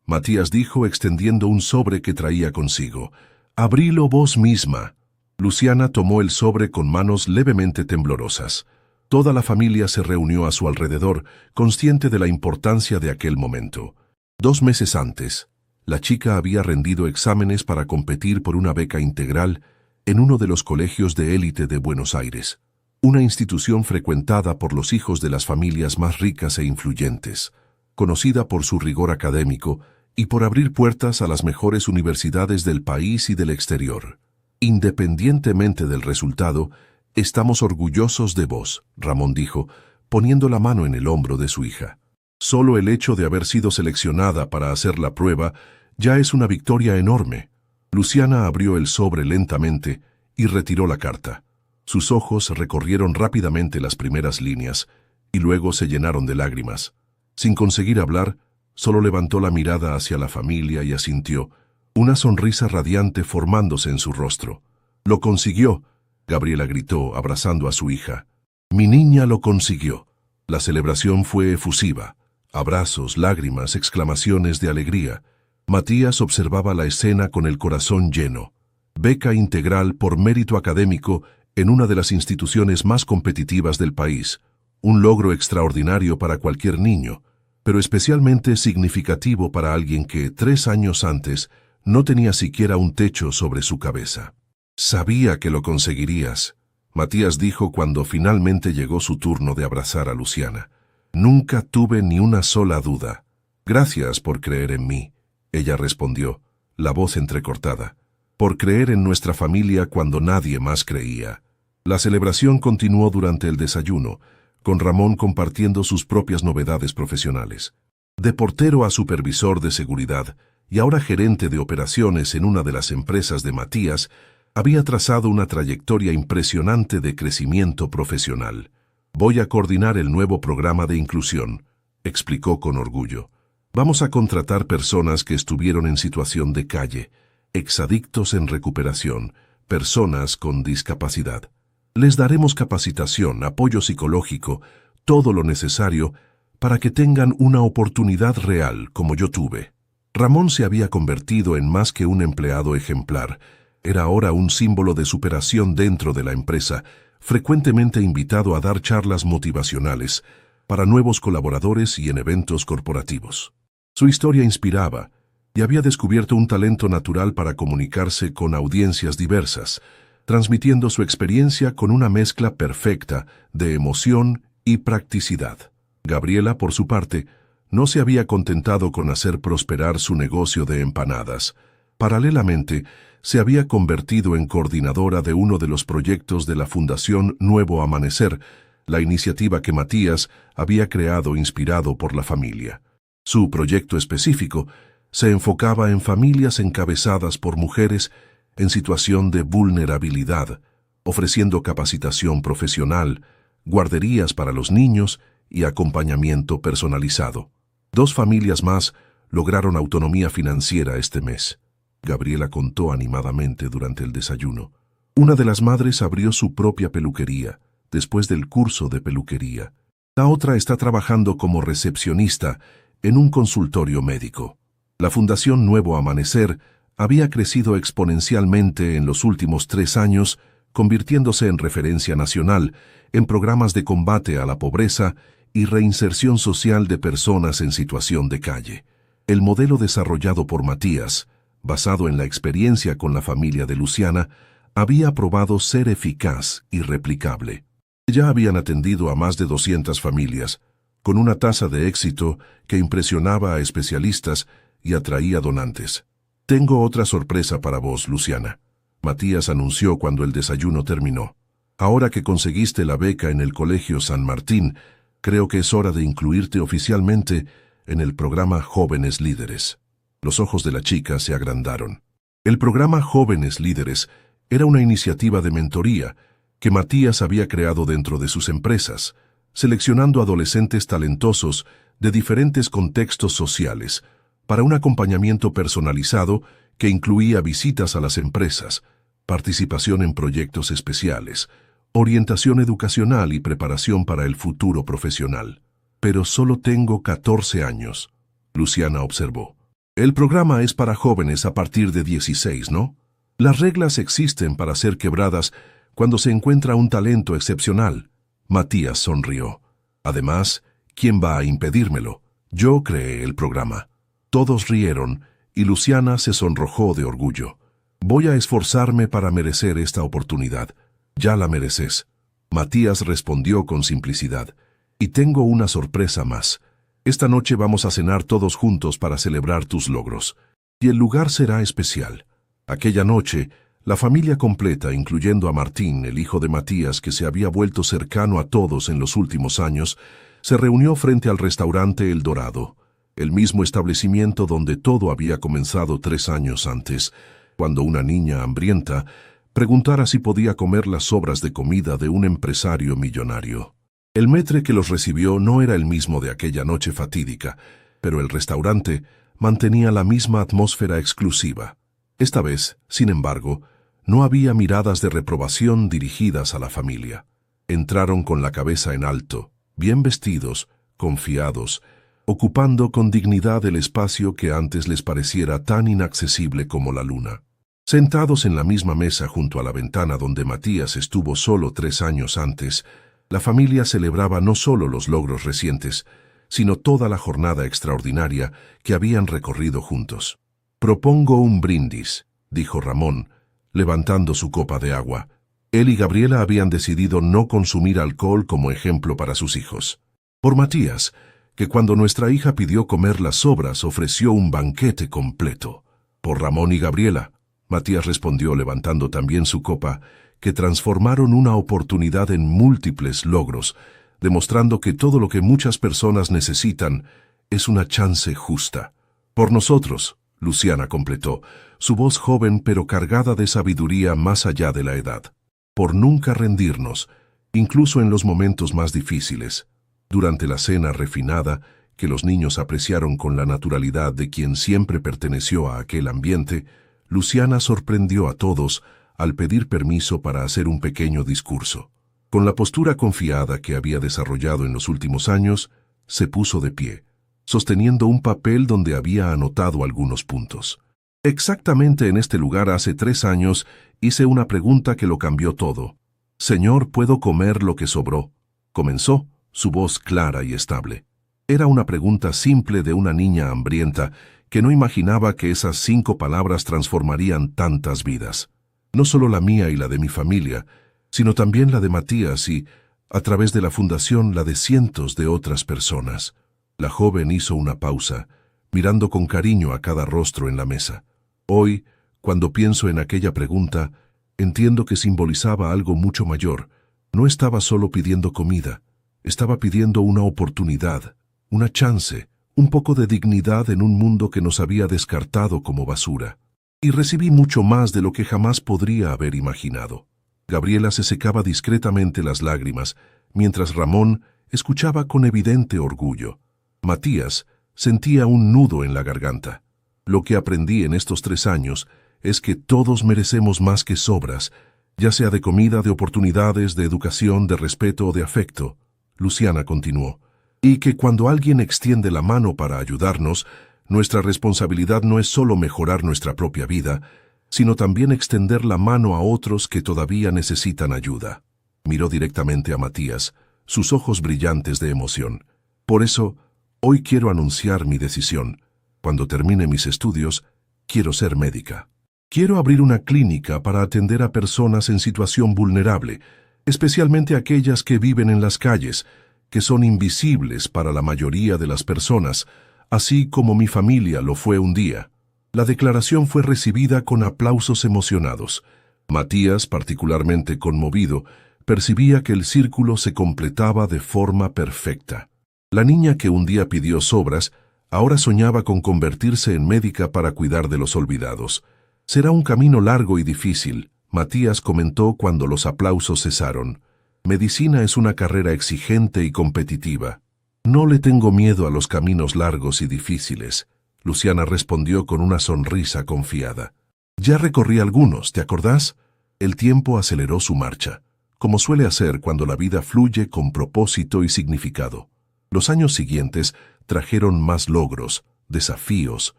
A: Matías dijo extendiendo un sobre que traía consigo. Abrilo vos misma. Luciana tomó el sobre con manos levemente temblorosas. Toda la familia se reunió a su alrededor, consciente de la importancia de aquel momento. 2 meses antes, la chica había rendido exámenes para competir por una beca integral en uno de los colegios de élite de Buenos Aires, una institución frecuentada por los hijos de las familias más ricas e influyentes, conocida por su rigor académico y por abrir puertas a las mejores universidades del país y del exterior. Independientemente del resultado, estamos orgullosos de vos, Ramón dijo, poniendo la mano en el hombro de su hija. Solo el hecho de haber sido seleccionada para hacer la prueba ya es una victoria enorme. Luciana abrió el sobre lentamente y retiró la carta. Sus ojos recorrieron rápidamente las primeras líneas y luego se llenaron de lágrimas. Sin conseguir hablar, solo levantó la mirada hacia la familia y asintió, una sonrisa radiante formándose en su rostro. «Lo consiguió», Gabriela gritó, abrazando a su hija. «Mi niña lo consiguió». La celebración fue efusiva. Abrazos, lágrimas, exclamaciones de alegría. Matías observaba la escena con el corazón lleno. Beca integral por mérito académico en una de las instituciones más competitivas del país. Un logro extraordinario para cualquier niño, pero especialmente significativo para alguien que 3 años antes no tenía siquiera un techo sobre su cabeza. «Sabía que lo conseguirías», Matías dijo cuando finalmente llegó su turno de abrazar a Luciana. «Nunca tuve ni una sola duda. Gracias por creer en mí», ella respondió, la voz entrecortada. «Por creer en nuestra familia cuando nadie más creía». La celebración continuó durante el desayuno, con Ramón compartiendo sus propias novedades profesionales. De portero a supervisor de seguridad y ahora gerente de operaciones en una de las empresas de Matías, había trazado una trayectoria impresionante de crecimiento profesional. «Voy a coordinar el nuevo programa de inclusión», explicó con orgullo. «Vamos a contratar personas que estuvieron en situación de calle, exadictos en recuperación, personas con discapacidad. Les daremos capacitación, apoyo psicológico, todo lo necesario para que tengan una oportunidad real como yo tuve». Ramón se había convertido en más que un empleado ejemplar. Era ahora un símbolo de superación dentro de la empresa, frecuentemente invitado a dar charlas motivacionales para nuevos colaboradores y en eventos corporativos. Su historia inspiraba y había descubierto un talento natural para comunicarse con audiencias diversas, transmitiendo su experiencia con una mezcla perfecta de emoción y practicidad. Gabriela, por su parte, no se había contentado con hacer prosperar su negocio de empanadas. Paralelamente, se había convertido en coordinadora de uno de los proyectos de la Fundación Nuevo Amanecer, la iniciativa que Matías había creado inspirado por la familia. Su proyecto específico se enfocaba en familias encabezadas por mujeres en situación de vulnerabilidad, ofreciendo capacitación profesional, guarderías para los niños y acompañamiento personalizado. 2 familias más lograron autonomía financiera este mes. Gabriela contó animadamente durante el desayuno. Una de las madres abrió su propia peluquería, después del curso de peluquería. La otra está trabajando como recepcionista en un consultorio médico. La Fundación Nuevo Amanecer había crecido exponencialmente en los últimos 3 años, convirtiéndose en referencia nacional en programas de combate a la pobreza y reinserción social de personas en situación de calle. El modelo desarrollado por Matías, basado en la experiencia con la familia de Luciana, había probado ser eficaz y replicable. Ya habían atendido a más de 200 familias, con una tasa de éxito que impresionaba a especialistas y atraía donantes. «Tengo otra sorpresa para vos, Luciana», Matías anunció cuando el desayuno terminó. «Ahora que conseguiste la beca en el Colegio San Martín, creo que es hora de incluirte oficialmente en el programa Jóvenes Líderes». Los ojos de la chica se agrandaron. El programa Jóvenes Líderes era una iniciativa de mentoría que Matías había creado dentro de sus empresas, seleccionando adolescentes talentosos de diferentes contextos sociales para un acompañamiento personalizado que incluía visitas a las empresas, participación en proyectos especiales, orientación educacional y preparación para el futuro profesional. «Pero solo tengo 14 años», Luciana observó. «El programa es para jóvenes a partir de 16, ¿no? Las reglas existen para ser quebradas cuando se encuentra un talento excepcional». Matías sonrió. «Además, ¿quién va a impedírmelo? Yo creé el programa». Todos rieron y Luciana se sonrojó de orgullo. «Voy a esforzarme para merecer esta oportunidad». «Ya la mereces», Matías respondió con simplicidad. «Y tengo una sorpresa más. Esta noche vamos a cenar todos juntos para celebrar tus logros. Y el lugar será especial». Aquella noche, la familia completa, incluyendo a Martín, el hijo de Matías, que se había vuelto cercano a todos en los últimos años, se reunió frente al restaurante El Dorado, el mismo establecimiento donde todo había comenzado 3 años antes, cuando una niña hambrienta preguntara si podía comer las sobras de comida de un empresario millonario. El maître que los recibió no era el mismo de aquella noche fatídica, pero el restaurante mantenía la misma atmósfera exclusiva. Esta vez, sin embargo, no había miradas de reprobación dirigidas a la familia. Entraron con la cabeza en alto, bien vestidos, confiados, ocupando con dignidad el espacio que antes les pareciera tan inaccesible como la luna. Sentados en la misma mesa junto a la ventana donde Matías estuvo solo 3 años antes, la familia celebraba no solo los logros recientes, sino toda la jornada extraordinaria que habían recorrido juntos. «Propongo un brindis», dijo Ramón, levantando su copa de agua. Él y Gabriela habían decidido no consumir alcohol como ejemplo para sus hijos. Por Matías, que cuando nuestra hija pidió comer las sobras ofreció un banquete completo. Por Ramón y Gabriela, Matías respondió levantando también su copa, que transformaron una oportunidad en múltiples logros, demostrando que todo lo que muchas personas necesitan es una chance justa. Por nosotros, Luciana completó, su voz joven pero cargada de sabiduría más allá de la edad. Por nunca rendirnos, incluso en los momentos más difíciles. Durante la cena refinada, que los niños apreciaron con la naturalidad de quien siempre perteneció a aquel ambiente, Luciana sorprendió a todos al pedir permiso para hacer un pequeño discurso. Con la postura confiada que había desarrollado en los últimos años, se puso de pie, sosteniendo un papel donde había anotado algunos puntos. «Exactamente en este lugar hace 3 años hice una pregunta que lo cambió todo. Señor, ¿puedo comer lo que sobró?», comenzó, su voz clara y estable. Era una pregunta simple de una niña hambrienta que no imaginaba que esas 5 palabras transformarían tantas vidas. No solo la mía y la de mi familia, sino también la de Matías y, a través de la fundación, la de cientos de otras personas. La joven hizo una pausa, mirando con cariño a cada rostro en la mesa. Hoy, cuando pienso en aquella pregunta, entiendo que simbolizaba algo mucho mayor. No estaba solo pidiendo comida, estaba pidiendo una oportunidad, una chance, un poco de dignidad en un mundo que nos había descartado como basura. Y recibí mucho más de lo que jamás podría haber imaginado. Gabriela se secaba discretamente las lágrimas, mientras Ramón escuchaba con evidente orgullo. Matías Sentía un nudo en la garganta. Lo que aprendí en estos 3 años es que todos merecemos más que sobras, ya sea de comida, de oportunidades, de educación, de respeto o de afecto. Luciana continuó. Y que cuando alguien extiende la mano para ayudarnos, nuestra responsabilidad no es solo mejorar nuestra propia vida, sino también extender la mano a otros que todavía necesitan ayuda. Miró directamente a Matías, sus ojos brillantes de emoción. Por eso, hoy quiero anunciar mi decisión. Cuando termine mis estudios, quiero ser médica. Quiero abrir una clínica para atender a personas en situación vulnerable, especialmente aquellas que viven en las calles, que son invisibles para la mayoría de las personas, así como mi familia lo fue un día. La declaración fue recibida con aplausos emocionados. Matías, particularmente conmovido, percibía que el círculo se completaba de forma perfecta. La niña que un día pidió sobras, ahora soñaba con convertirse en médica para cuidar de los olvidados. Será un camino largo y difícil, Matías comentó cuando los aplausos cesaron. Medicina es una carrera exigente y competitiva. No le tengo miedo a los caminos largos y difíciles, Luciana respondió con una sonrisa confiada. Ya recorrí algunos, ¿te acordás? El tiempo aceleró su marcha, como suele hacer cuando la vida fluye con propósito y significado. Los años siguientes trajeron más logros, desafíos,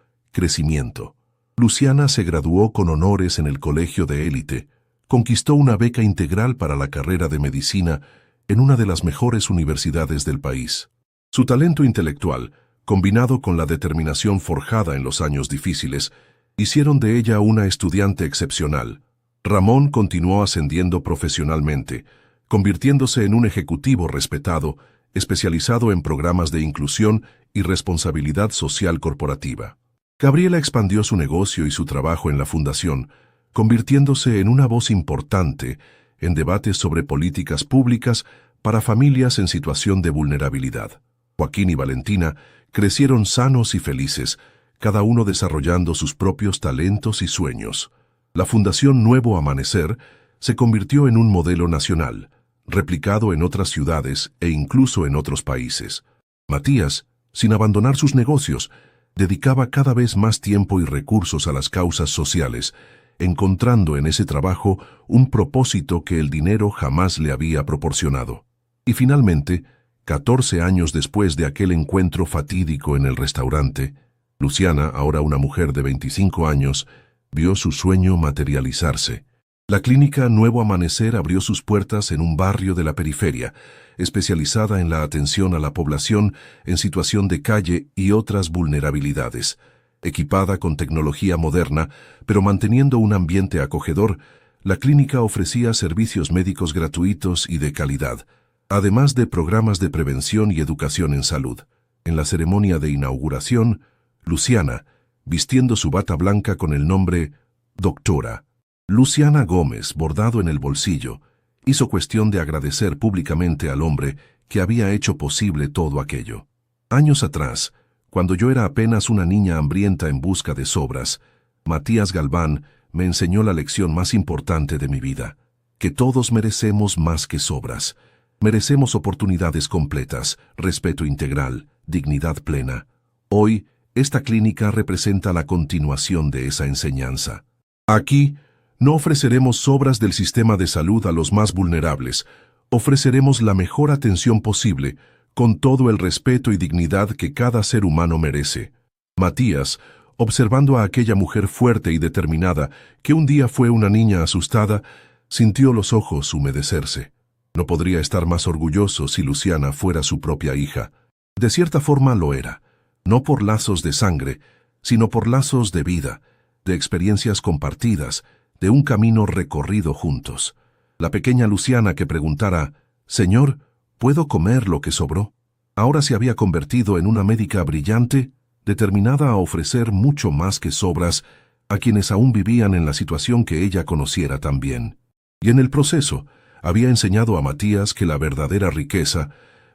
A: crecimiento. Luciana se graduó con honores en el colegio de élite, conquistó una beca integral para la carrera de medicina en una de las mejores universidades del país. Su talento intelectual, combinado con la determinación forjada en los años difíciles, hicieron de ella una estudiante excepcional. Ramón continuó ascendiendo profesionalmente, convirtiéndose en un ejecutivo respetado, especializado en programas de inclusión y responsabilidad social corporativa. Gabriela expandió su negocio y su trabajo en la fundación, convirtiéndose en una voz importante en debates sobre políticas públicas para familias en situación de vulnerabilidad. Joaquín y Valentina crecieron sanos y felices, cada uno desarrollando sus propios talentos y sueños. La Fundación Nuevo Amanecer se convirtió en un modelo nacional, replicado en otras ciudades e incluso en otros países. Matías, sin abandonar sus negocios, dedicaba cada vez más tiempo y recursos a las causas sociales, encontrando en ese trabajo un propósito que el dinero jamás le había proporcionado. Y finalmente, 14 años después de aquel encuentro fatídico en el restaurante, Luciana, ahora una mujer de 25 años, vio su sueño materializarse. La clínica Nuevo Amanecer abrió sus puertas en un barrio de la periferia, especializada en la atención a la población en situación de calle y otras vulnerabilidades. Equipada con tecnología moderna, pero manteniendo un ambiente acogedor, la clínica ofrecía servicios médicos gratuitos y de calidad, además de programas de prevención y educación en salud. En la ceremonia de inauguración, Luciana, vistiendo su bata blanca con el nombre Doctora Luciana Gómez, bordado en el bolsillo, hizo cuestión de agradecer públicamente al hombre que había hecho posible todo aquello. Años atrás, cuando yo era apenas una niña hambrienta en busca de sobras, Matías Galván me enseñó la lección más importante de mi vida, que todos merecemos más que sobras. Merecemos oportunidades completas, respeto integral, dignidad plena. Hoy, esta clínica representa la continuación de esa enseñanza. Aquí, no ofreceremos sobras del sistema de salud a los más vulnerables, ofreceremos la mejor atención posible, con todo el respeto y dignidad que cada ser humano merece. Matías, observando a aquella mujer fuerte y determinada, que un día fue una niña asustada, sintió los ojos humedecerse. No podría estar más orgulloso si Luciana fuera su propia hija. De cierta forma lo era, no por lazos de sangre, sino por lazos de vida, de experiencias compartidas, de un camino recorrido juntos. La pequeña Luciana que preguntara, «Señor, ¿puedo comer lo que sobró?», ahora se había convertido en una médica brillante, determinada a ofrecer mucho más que sobras a quienes aún vivían en la situación que ella conociera también. Y en el proceso, había enseñado a Matías que la verdadera riqueza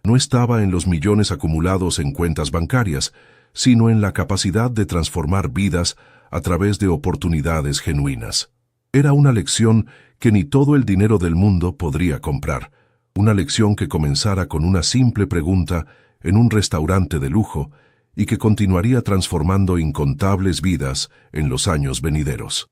A: no estaba en los millones acumulados en cuentas bancarias, sino en la capacidad de transformar vidas a través de oportunidades genuinas. Era una lección que ni todo el dinero del mundo podría comprar, una lección que comenzara con una simple pregunta en un restaurante de lujo y que continuaría transformando incontables vidas en los años venideros.